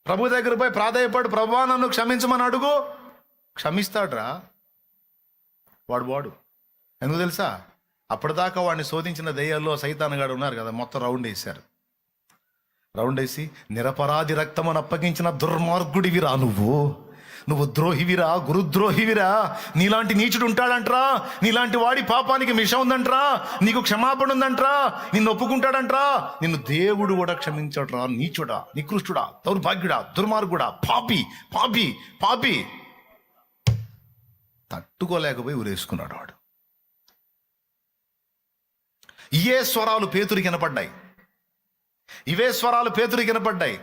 ప్రభు దగ్గర పోయి ప్రాధాయపడు, ప్రభువా నన్ను క్షమించమని అడుగు. క్షమిస్తాడురా వాడు. ఎందుకు తెలుసా? అప్పటిదాకా వాడిని శోధించిన దెయ్యాల్లో సైతానుగాడు ఉన్నారు కదా, మొత్తం రౌండ్ వేసి నిరపరాధి రక్తమును అప్పగించిన దుర్మార్గుడివిరా నువ్వు ద్రోహివిరా, గురుద్రోహివిరా. నీలాంటి నీచుడు ఉంటాడంట్రా, నీలాంటి వాడి పాపానికి మిషం ఉందంట్రా, నీకు క్షమాపణ ఉందంట్రా, నిన్ను ఒప్పుకుంటాడంట్రా. నిన్ను దేవుడు కూడా క్షమించడరా. నీచుడా, నికృష్టుడా, దౌర్భాగ్యుడా, దుర్మార్గుడా, పాపి. తట్టుకోలేకపోయి ఊరేసుకున్నాడు వాడు. ఇవే స్వరాలు పేతురికి వినపడ్డాయి.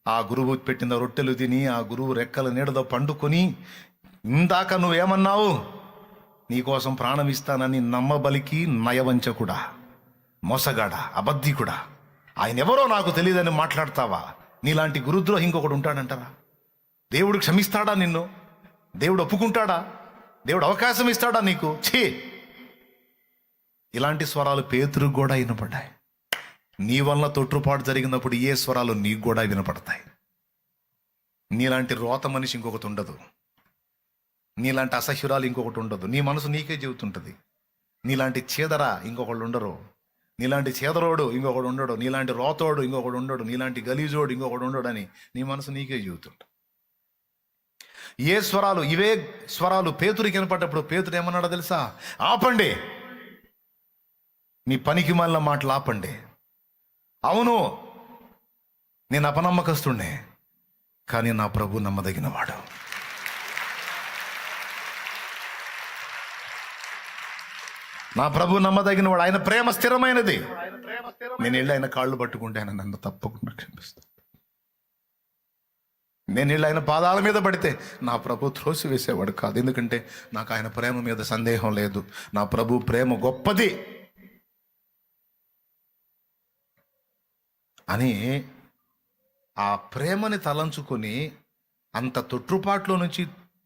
ఆ గురువు పెట్టిన రొట్టెలు తిని, ఆ గురువు రెక్కల నీడతో పండుకొని, ఇందాక నువ్వేమన్నావు? నీకోసం ప్రాణం ఇస్తానని నమ్మబలికి నయవంచకుడా, మోసగాడా, అబద్ధికుడా, ఆయన ఎవరో నాకు తెలియదని మాట్లాడతావా? నీలాంటి గురుద్రోహి ఇంకొకడు ఉంటాడంటారా? దేవుడు క్షమిస్తాడా నిన్ను? దేవుడు ఒప్పుకుంటాడా? దేవుడు అవకాశం ఇస్తాడా నీకు? ఇలాంటి స్వరాలు పేతురుకు కూడా వినపడ్డాయి. నీ వల్ల తొట్టుపాటు జరిగినప్పుడు ఏ స్వరాలు నీకు కూడా వినపడతాయి. నీలాంటి రోత మనిషి ఇంకొకటి ఉండదు, నీలాంటి అసహ్యురాలు ఇంకొకటి ఉండదు. నీ మనసు నీకే చెబుతుంటుంది. నీలాంటి చీదర ఇంకొకళ్ళు ఉండరు, నీలాంటి చీదరోడు ఇంకొకడు ఉండడు, నీలాంటి రోతోడు ఇంకొకడు ఉండడు, నీలాంటి గలీజోడు ఇంకొకడు ఉండడు అని నీ మనసు నీకే చెబుతుంటుంది. ఏ స్వరాలు? ఇవే స్వరాలు పేతురికి వినపడ్డప్పుడు పేతురు ఏమన్నాడో తెలుసా? ఆపండి, మీ పనికి మాలిన మాటలు ఆపండి. అవును, నేను అపనమ్మకస్తుండే, కానీ నా ప్రభు నమ్మదగినవాడు. నా ప్రభు నమ్మదగినవాడు. ఆయన ప్రేమ స్థిరమైనది. నేను వెళ్ళి ఆయన కాళ్ళు పట్టుకుంటే ఆయన నన్ను తప్పకుండా క్షమిస్తాడు. నేను వీళ్ళు ఆయన పాదాల మీద పడితే నా ప్రభు త్రోసి వేసేవాడు కాదు. ఎందుకంటే నాకు ఆయన ప్రేమ మీద సందేహం లేదు. నా ప్రభు ప్రేమ గొప్పది అని ఆ ప్రేమని తలంచుకొని అంత తొట్టుపాట్లో నుంచి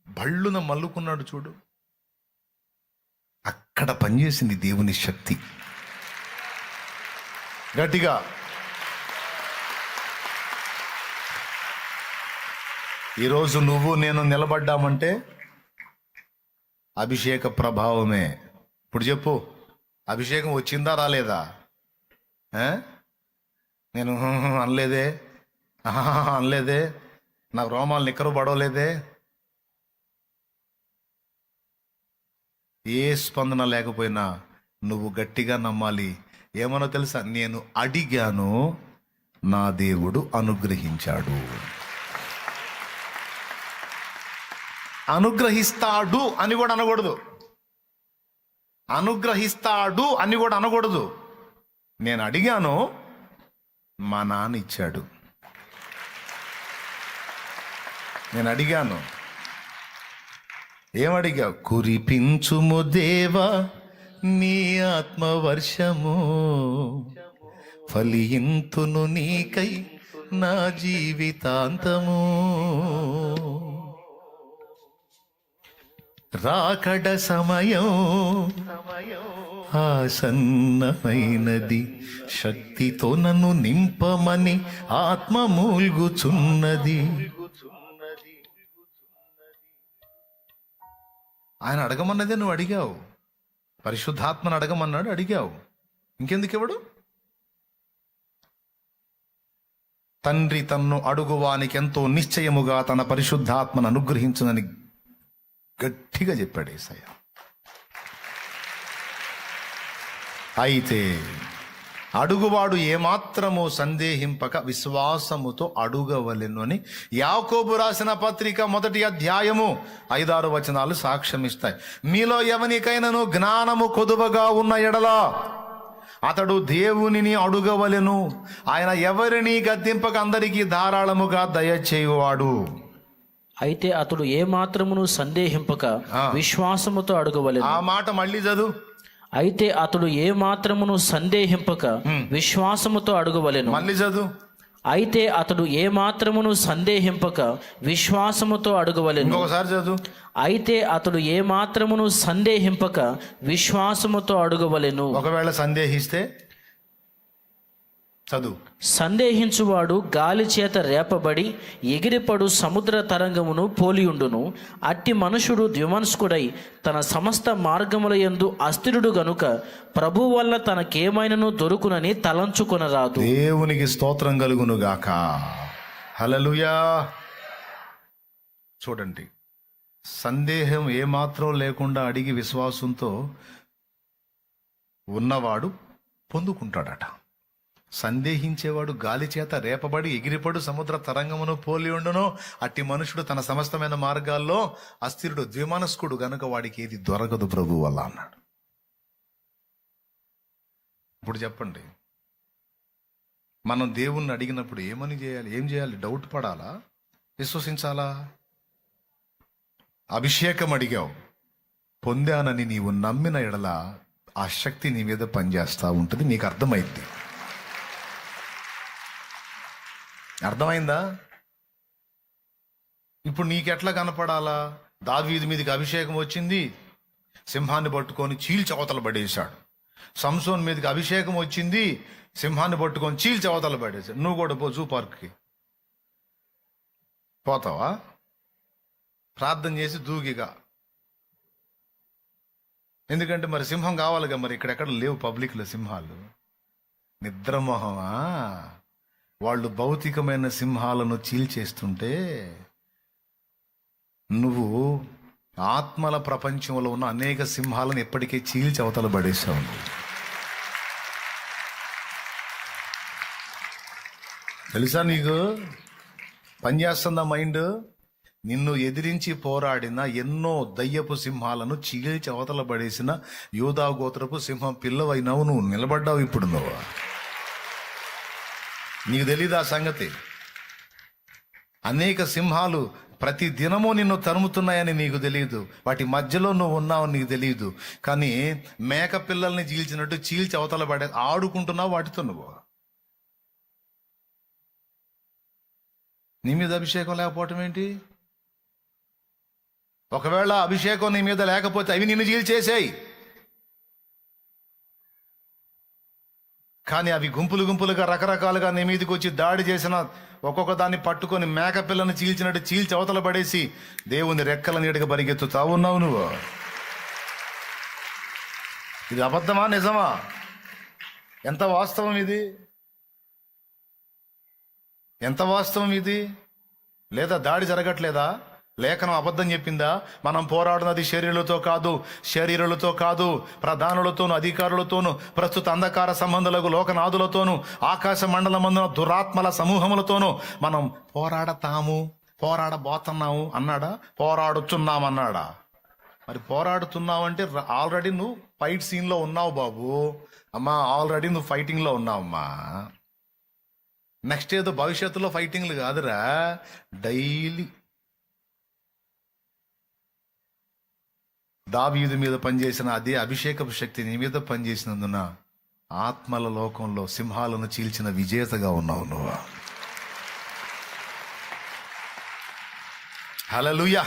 బళ్ళున మల్లుకున్నాడు చూడు. అక్కడ పనిచేసింది దేవుని శక్తి. గట్టిగా ఈరోజు నువ్వు నేను నిలబడ్డామంటే అభిషేక ప్రభావమే. ఇప్పుడు చెప్పు, అభిషేకం వచ్చిందా రాలేదా? నేను అనలేదే, అనలేదే, నాకు రోమాలు నిక్కరు పడవలేదే. ఏ స్పందన లేకపోయినా నువ్వు గట్టిగా నమ్మాలి. ఏమనో తెలుసా? నేను అడిగాను, నా దేవుడు అనుగ్రహించాడు. అనుగ్రహిస్తాడు అని కూడా అనకూడదు. అనుగ్రహిస్తాడు అని కూడా అనకూడదు. నేను అడిగాను, మా నాన్న ఇచ్చాడు. నేను అడిగాను. ఏమడిగా? కురిపించుము దేవా నీ ఆత్మవర్షము, ఫలింతును నీకై నా జీవితాంతము. రాకడ సమయం ఆసన్నమైనది, శక్తితో నన్ను నింపమని ఆత్మ మూల్గుచున్నది. ఆయన అడగమన్నదే నువ్వు అడిగావు. పరిశుద్ధాత్మను అడగమన్నాడు, అడిగావు. ఇంకెందుకు ఇవ్వడు? తండ్రి తన్ను అడుగువానికి ఎంతో నిశ్చయముగా తన పరిశుద్ధాత్మను అనుగ్రహించునని గట్టిగా చెప్పాడు యేసయ్య. అయితే అడుగువాడు ఏమాత్రము సందేహింపక విశ్వాసముతో అడుగవలెను అని యాకోబు రాసిన పత్రిక 1వ అధ్యాయము 5-6 వచనాలు సాక్ష్యమిస్తాయి. మీలో ఎవనికైనాను జ్ఞానము కొదువగా ఉన్న ఎడల అతడు దేవునిని అడుగవలెను, ఆయన ఎవరిని గద్దింపక అందరికీ ధారాళముగా దయచేయువాడు. అయితే అతడు ఏ మాత్రమును సందేహింపక విశ్వాసముతో అడుగవలెను. ఆ మాట మళ్ళీ చదువు. అయితే అతడు ఏ మాత్రమును సందేహింపక విశ్వాసముతో అడుగవలెను. మళ్ళీ చదువు. అయితే అతడు ఏ మాత్రమును సందేహింపక విశ్వాసముతో అడుగవలెను. ఇంకొకసారి చదువు. అయితే అతడు ఏ మాత్రమును సందేహింపక విశ్వాసముతో అడుగవలెను. ఒకవేళ సందేహిస్తే చదువు. సందేహించువాడు గాలి చేత రేపబడి ఎగిరిపడు సముద్ర తరంగమును పోలియుండును. అట్టి మనుషుడు ద్విమనస్కుడై తన సమస్త మార్గముల యందు అస్థిరుడు గనుక ప్రభు వల్ల తనకేమైనను దొరుకునని తలంచుకొనరాదు. దేవునికి స్తోత్రం కలుగును గాక. హల్లెలూయా. చూడండి, సందేహం ఏమాత్రం లేకుండా అడిగి విశ్వాసంతో ఉన్నవాడు పొందుకుంటాడట. సందేహించేవాడు గాలి చేత రేపబడి ఎగిరిపడు సముద్ర తరంగమును పోలి ఉండును. అట్టి మనుషుడు తన సమస్తమైన మార్గాల్లో అస్థిరుడు ద్విమనస్కుడు గనుక వాడికి ఏది దొరకదు ప్రభు వల్ల అన్నాడు. ఇప్పుడు చెప్పండి, మనం దేవుణ్ణి అడిగినప్పుడు ఏమని చేయాలి? ఏం చేయాలి? డౌట్ పడాలా? విశ్వసించాలా? అభిషేకం అడిగావు, పొందానని నీవు నమ్మిన ఎడల ఆ శక్తి నీ మీద పనిచేస్తూ ఉంటుంది. నీకు అర్థమైంది. అర్థమైందా? ఇప్పుడు నీకెట్లా కనపడాలా? దావీదు మీదకి అభిషేకం వచ్చింది, సింహాన్ని పట్టుకొని చీల్చవతల పడేశాడు. సంసోన్ మీదకి అభిషేకం వచ్చింది, సింహాన్ని పట్టుకొని చీల్చవతల పడేశాడు. నువ్వు కూడా పో, జూ పార్క్కి పోతావా? ప్రార్థన చేసి దూకిగా. ఎందుకంటే మరి సింహం కావాలిగా. మరి ఇక్కడెక్కడ లేవు పబ్లిక్లో సింహాలు. నిద్రమోహమా? వాళ్ళు భౌతికమైన సింహాలను చీల్చేస్తుంటే నువ్వు ఆత్మల ప్రపంచంలో ఉన్న అనేక సింహాలను ఎప్పటికే చీల్చి అవతల పడేసావు. తెలుసా? నీకు పనిచేస్తుందా మైండ్? నిన్ను ఎదిరించి పోరాడిన ఎన్నో దయ్యపు సింహాలను చీల్చి అవతల పడేసిన యూదా గోత్రపు సింహం పిల్లవైనావు. నువ్వు నిలబడ్డావు. ఇప్పుడు నువ్వు, నీకు తెలీదు ఆ సంగతి. అనేక సింహాలు ప్రతి దినము నిన్ను తరుముతున్నాయని నీకు తెలియదు, వాటి మధ్యలో నువ్వు ఉన్నావని నీకు తెలియదు. కానీ మేక పిల్లల్ని చీల్చినట్టు చీల్చి అవతల పడే ఆడుకుంటున్నావు వాటితో. నువ్వు నీ మీద అభిషేకం లేకపోవటం ఏంటి? ఒకవేళ అభిషేకం నీ మీద లేకపోతే అవి నిన్ను చీల్చేసాయి. కానీ అవి గుంపులు గుంపులుగా రకరకాలుగా నీ మీదకి వచ్చి దాడి చేసిన ఒక్కొక్క దాన్ని పట్టుకొని మేక పిల్లని చీల్చినట్టు చీల్చి అవతల పడేసి దేవుని రెక్కల నీడగా పరిగెత్తుతా ఉన్నావు నువ్వు. ఇది అబద్ధమా నిజమా? ఎంత వాస్తవం ఇది? ఎంత వాస్తవం ఇది? లేదా దాడి జరగట్లేదా? లేఖనం అబద్ధం చెప్పిందా? మనం పోరాడున్నది శరీరులతో కాదు, ప్రధానులతోనూ అధికారులతోనూ, ప్రస్తుత అంధకార సంబంధులకు లోకనాథులతోనూ, ఆకాశ మండలమందున దురాత్మల సమూహములతోనూ మనం పోరాడబోతున్నాము అన్నాడా? పోరాడుచున్నామన్నాడా? మరి పోరాడుతున్నావంటే ఆల్రెడీ నువ్వు ఫైట్ సీన్లో ఉన్నావు బాబు. అమ్మా, ఆల్రెడీ నువ్వు ఫైటింగ్లో ఉన్నావమ్మా. నెక్స్ట్ ఏదో భవిష్యత్తులో ఫైటింగ్లు కాదురా, డైలీ. దావీదు మీద పనిచేసిన అదే అభిషేకపు శక్తి నీ మీద పనిచేసినందున ఆత్మల లోకంలో సింహాలను చీల్చిన విజేతగా ఉన్నావు నువ్వు. హల్లెలూయా.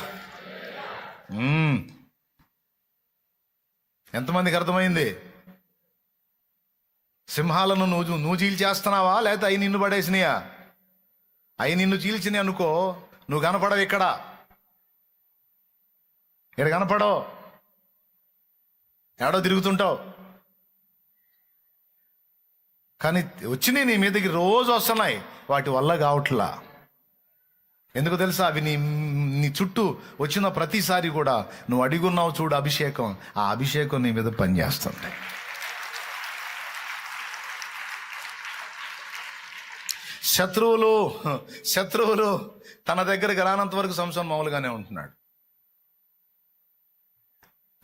ఎంతమందికి అర్థమైంది? సింహాలను నువ్వు చీల్చేస్తున్నావా, లేకపోతే అవి నిన్ను పడేసినాయా? అవి నిన్ను చీల్చినాయి అనుకో, నువ్వు కనపడవు. ఇక్కడ కనపడవు, ఏడో తిరుగుతుంటావు. కానీ వచ్చినాయి నీ మీదకి, రోజు వస్తున్నాయి. వాటి వల్ల కావట్లా. ఎందుకు తెలుసా? అవి నీ చుట్టూ వచ్చిన ప్రతిసారి కూడా నువ్వు అడిగున్నావు చూడు అభిషేకం, ఆ అభిషేకం నీ మీద పనిచేస్తుంది. శత్రువులు తన దగ్గరికి రానంత వరకు సంసోను మామూలుగానే ఉంటున్నాడు.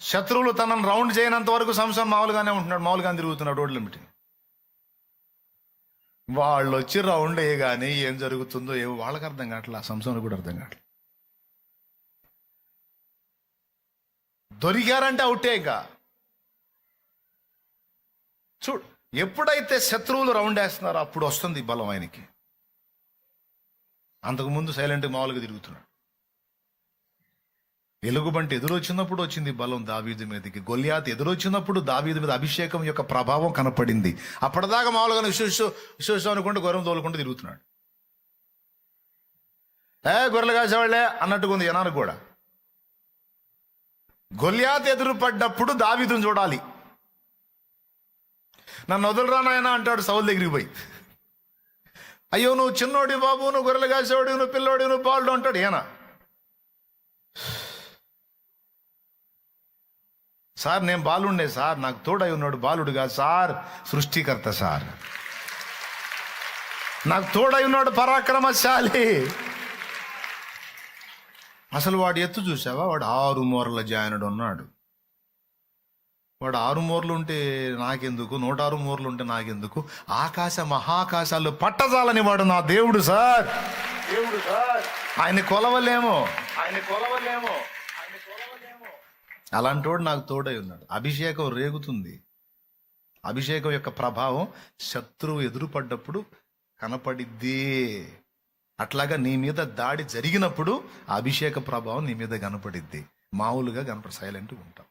శత్రువులు తనను రౌండ్ చేయనంత వరకు సంసోను మామూలుగానే ఉంటున్నాడు, మామూలుగానే తిరుగుతున్నాడు రోడ్ల మిటి. వాళ్ళు వచ్చి రౌండ్ వేయగానే ఏం జరుగుతుందో ఏమో వాళ్ళకి అర్థం కావట్లా, సంసోను కూడా అర్థం కావట్లేదు. దొరికారంటే అవుటే. ఇంకా చూడు, ఎప్పుడైతే శత్రువులు రౌండ్ వేస్తున్నారో అప్పుడు వస్తుంది బలం ఆయనకి. అంతకుముందు సైలెంట్ మామూలుగా తిరుగుతున్నాడు. ఎలుగుబంటి ఎదురొచ్చినప్పుడు వచ్చింది బలం దావీదు మీదకి. గొల్యాతు ఎదురొచ్చినప్పుడు దావీదు మీద అభిషేకం యొక్క ప్రభావం కనపడింది. అప్పటిదాకా మామూలుగా విశ్వాసం అనుకుంటూ గొర్రెం తోలుకుంటూ తిరుగుతున్నాడు. గొర్రెలు కాసేవాళ్లే అన్నట్టుగా ఉంది జనానికి కూడా. గొల్యాతు ఎదురుపడ్డప్పుడు దావీదును చూడాలి. నన్ను వదులురా నాయనా అంటాడు సౌలు దగ్గరికి పోయి. అయ్యో నువ్వు చిన్నోడి బాబు, నువ్వు గొర్రెలు కాసేవాడు, నువ్వు పిల్లోడి, నువ్వు పాలుడు అంటాడు. ఏనా సార్, నేను బాలుండే సార్, నాకు తోడై ఉన్నాడు బాలుడు కాదు సార్, సృష్టికర్త సార్. నాకు తోడై ఉన్నాడు పరాక్రమశాలి. అసలు వాడు ఎత్తు చూసావా? వాడు 6 మూరల జాయనుడు ఉన్నాడు. వాడు 6 మూరలు ఉంటే నాకెందుకు, 106 మూరలు ఉంటే నాకెందుకు? ఆకాశ మహాకాశాలు పట్టజాలని వాడు నా దేవుడు సార్. ఆయన కొలవలేమో. అలాంటి వాడు నాకు తోడై ఉన్నాడు. అభిషేకం రేగుతుంది. అభిషేకం యొక్క ప్రభావం శత్రువు ఎదురుపడ్డప్పుడు కనపడిద్ది. అట్లాగా నీ మీద దాడి జరిగినప్పుడు అభిషేక ప్రభావం నీ మీద కనపడిద్ది. మామూలుగా సైలెంట్గా ఉంటాం.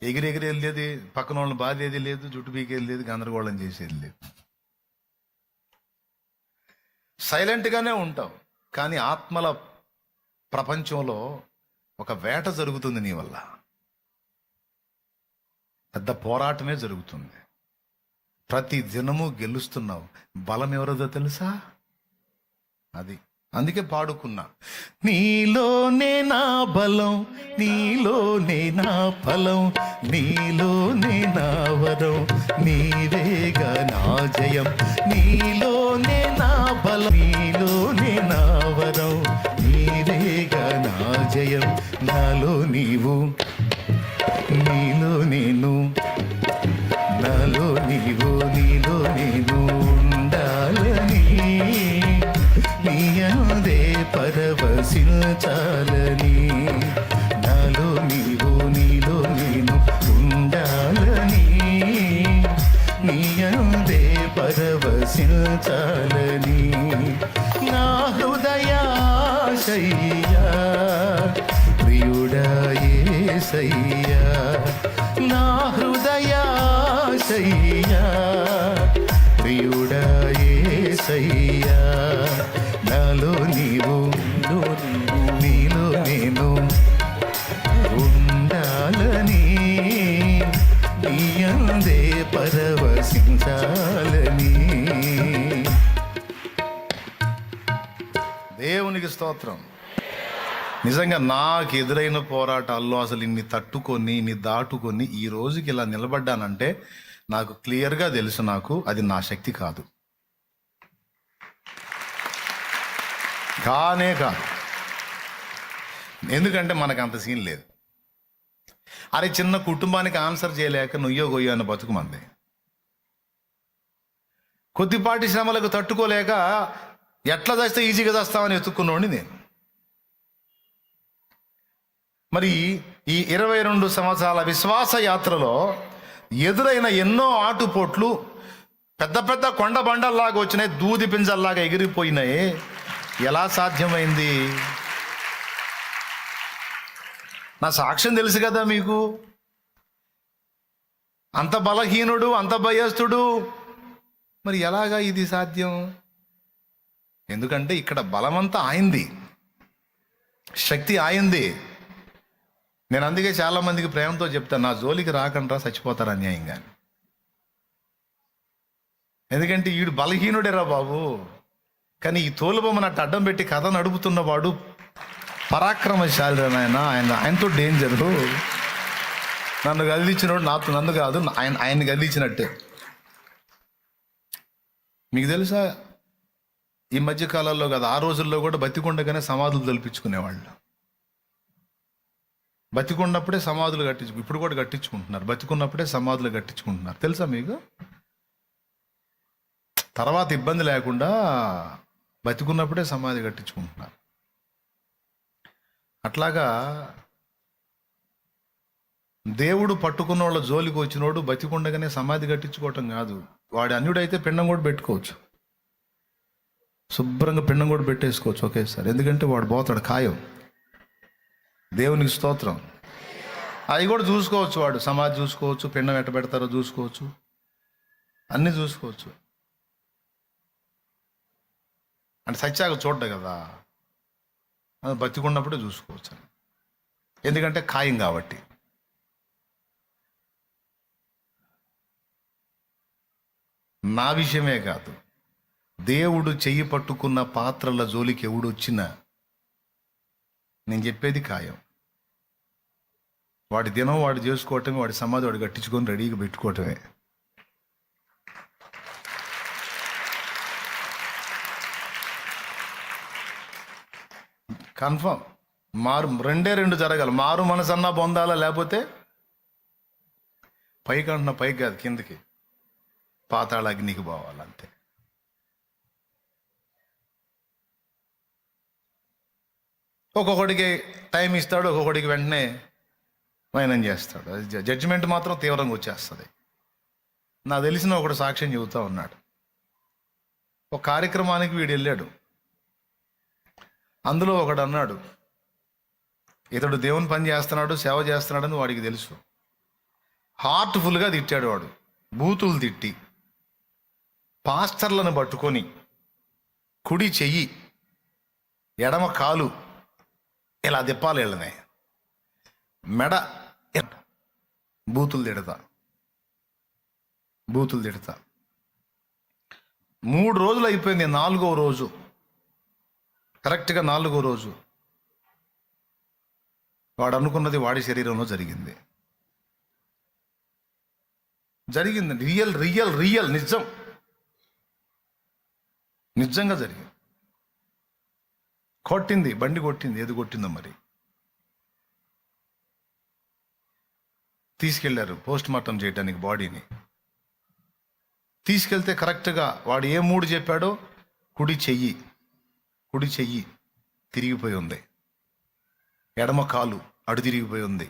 ఎగిరెగిరి వెళ్ళేది, పక్కన వాళ్ళని బాధేది లేదు, జుట్టు పీకేది లేదు, గందరగోళం చేసేది లేదు. సైలెంట్గానే ఉంటాం. కానీ ఆత్మల ప్రపంచంలో ఒక వేట జరుగుతుంది నీ వల్ల. పెద్ద పోరాటమే జరుగుతుంది. ప్రతి దినము గెలుస్తున్నావు. బలం ఎవరిదో తెలుసా? అది అందుకే పాడుకున్నా, నీలోనే నా బలం, నీలోనే నా ఫలం, నీలోనే నా వరం, నీవేగా నా జయం. నీలోనే నా బలం, నీలోనే నా వరం, నీవేగా నా జయం. నాలో నీవు, నీలో నేను, నాలో నీవు, నీలో నేను ఉండాలని నీ యేసయ్యా నా హృదయాశయ్యా ప్రియుడా యేసయ్యా నాలో నీవు నీలో నేను ఉండాలని నీయందే పరవశించాలని. దేవునికి స్తోత్రం. నిజంగా నాకు ఎదురైన పోరాటాల్లో అసలు ఇన్ని తట్టుకొని ఇన్ని దాటుకొని ఈ రోజుకి ఇలా నిలబడ్డానంటే నాకు క్లియర్గా తెలుసు, నాకు అది నా శక్తి కాదు, కానే కాదు. ఎందుకంటే మనకు అంత సీన్ లేదు. అరే చిన్న కుటుంబానికి ఆన్సర్ చేయలేక నుయ్యో గొయ్యో అని బతుకుమంది. కొద్దిపాటి శ్రమలకు తట్టుకోలేక ఎట్లా చేస్తే ఈజీగా చేస్తామని ఎత్తుక్కున్నోడిని నేను. మరి ఈ 22 సంవత్సరాల విశ్వాస యాత్రలో ఎదురైన ఎన్నో ఆటుపోట్లు పెద్ద పెద్ద కొండ బండల్లాగా వచ్చినాయి, దూది పింజల్లాగా ఎగిరిపోయినాయి. ఎలా సాధ్యమైంది? నా సాక్ష్యం తెలుసు కదా మీకు. అంత బలహీనుడు, అంత భయస్థుడు, మరి ఎలాగా ఇది సాధ్యం? ఎందుకంటే ఇక్కడ బలమంతా ఆయింది, శక్తి ఆయింది. నేను అందుకే చాలా మందికి ప్రేమతో చెప్తాను, నా జోలికి రాకండ్రా చచ్చిపోతారు అన్యాయంగా. ఎందుకంటే వీడు బలహీనుడేరా బాబు, కానీ ఈ తోలుబొమ్మను అట్ట అడ్డం పెట్టి కథ నడుపుతున్నవాడు పరాక్రమశాలి ఆయనతో డేంజరు. నన్ను గదిలిచ్చినోడు నన్ను కాదు, ఆయన్ని గదిలిచ్చినట్టే. మీకు తెలుసా, ఈ మధ్య కాలాల్లో కదా, ఆ రోజుల్లో కూడా బతికుండగానే సమాధులు తొలిపించుకునేవాళ్ళు. బతికున్నప్పుడే సమాధులు ఇప్పుడు కూడా కట్టించుకుంటున్నారు. బతికున్నప్పుడే సమాధులు కట్టించుకుంటున్నారు, తెలుసా మీకు? తర్వాత ఇబ్బంది లేకుండా బతికున్నప్పుడే సమాధి కట్టించుకుంటున్నారు. అట్లాగా దేవుడు పట్టుకున్న వాళ్ళ జోలికి వచ్చినోడు బతికుండగానే సమాధి కట్టించుకోవటం కాదు. వాడి అన్యుడైతే పిండం కూడా పెట్టుకోవచ్చు, శుభ్రంగా పిండం కూడా పెట్టేసుకోవచ్చు ఒకేసారి. ఎందుకంటే వాడు పోతాడు ఖాయం. దేవునికి స్తోత్రం. అవి కూడా చూసుకోవచ్చు, వాడు సమాధి చూసుకోవచ్చు, పిండం ఎట్ట పెడతారో చూసుకోవచ్చు, అన్నీ చూసుకోవచ్చు. అంటే సత్యాగా చూడ్డ కదా, అది బతికున్నప్పుడే చూసుకోవచ్చు. ఎందుకంటే ఖాయం కాబట్టి. నా విషయమే కాదు, దేవుడు చెయ్యి పట్టుకున్న పాత్రల జోలికి ఎవడు వచ్చినా నేను చెప్పేది ఖాయం. వాడి దినం వాడు చేసుకోవటమే, వాడి సమాధి వాడు కట్టించుకొని రెడీగా పెట్టుకోవటమే. కన్ఫర్మ్. రెండు జరగాలి. మారు మనసన్నా పొందాలా, లేకపోతే పైకి అంటున్నా, పైకి కాదు కిందకి, పాతాళ అగ్నికి పోవాలంతే. ఒక్కొక్కడికి టైం ఇస్తాడు, ఒక్కొక్కడికి వెంటనే మైనం చేస్తాడు. అది జడ్జిమెంట్ మాత్రం తీవ్రంగా వచ్చేస్తుంది. నాకు తెలిసిన ఒకడు సాక్ష్యం చెబుతూ ఉన్నాడు. ఒక కార్యక్రమానికి వీడు వెళ్ళాడు. అందులో ఒకడు అన్నాడు, ఇతడు దేవుని పని చేస్తున్నాడు, సేవ చేస్తున్నాడని వాడికి తెలుసు. హార్ట్ఫుల్గా తిట్టాడు వాడు, బూతులు తిట్టి. పాస్టర్లను పట్టుకొని కుడి చెయ్యి ఎడమ కాలు ఇలా తిప్పాలి, వీళ్ళనే మెడ బూతులు తిడతా 3 రోజులు అయిపోయింది. 4వ రోజు, కరెక్ట్గా 4వ రోజు వాడు అనుకున్నది వాడి శరీరంలో జరిగింది. రియల్ నిజంగా జరిగింది. కొట్టింది, బండి కొట్టింది. ఏది కొట్టిందో మరి. తీసుకెళ్లారు పోస్ట్ మార్టం చేయడానికి బాడీని. తీసుకెళ్తే కరెక్ట్గా వాడు ఏ 3 చెప్పాడో, కుడి చెయ్యి తిరిగిపోయి ఉంది, ఎడమ కాలు అటు తిరిగిపోయి ఉంది,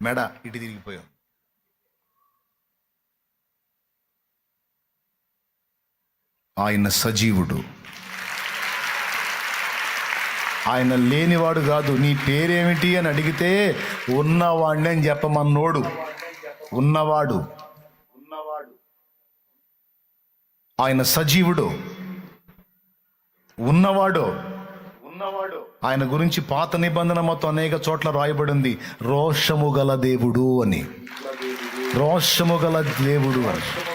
మెడ ఇటు తిరిగిపోయి ఉంది. ఆయన సజీవుడు, ఆయన లేనివాడు కాదు. నీ పేరేమిటి అని అడిగితే ఉన్నవాడిని అని చెప్పమన్నోడు. ఉన్నవాడు. ఆయన సజీవుడు. ఉన్నవాడు. ఆయన గురించి పాత నిబంధన మొత్తం అనేక చోట్ల రాయబడింది. రోషము గల దేవుడు అని. రోషము గల దేవుడు అని.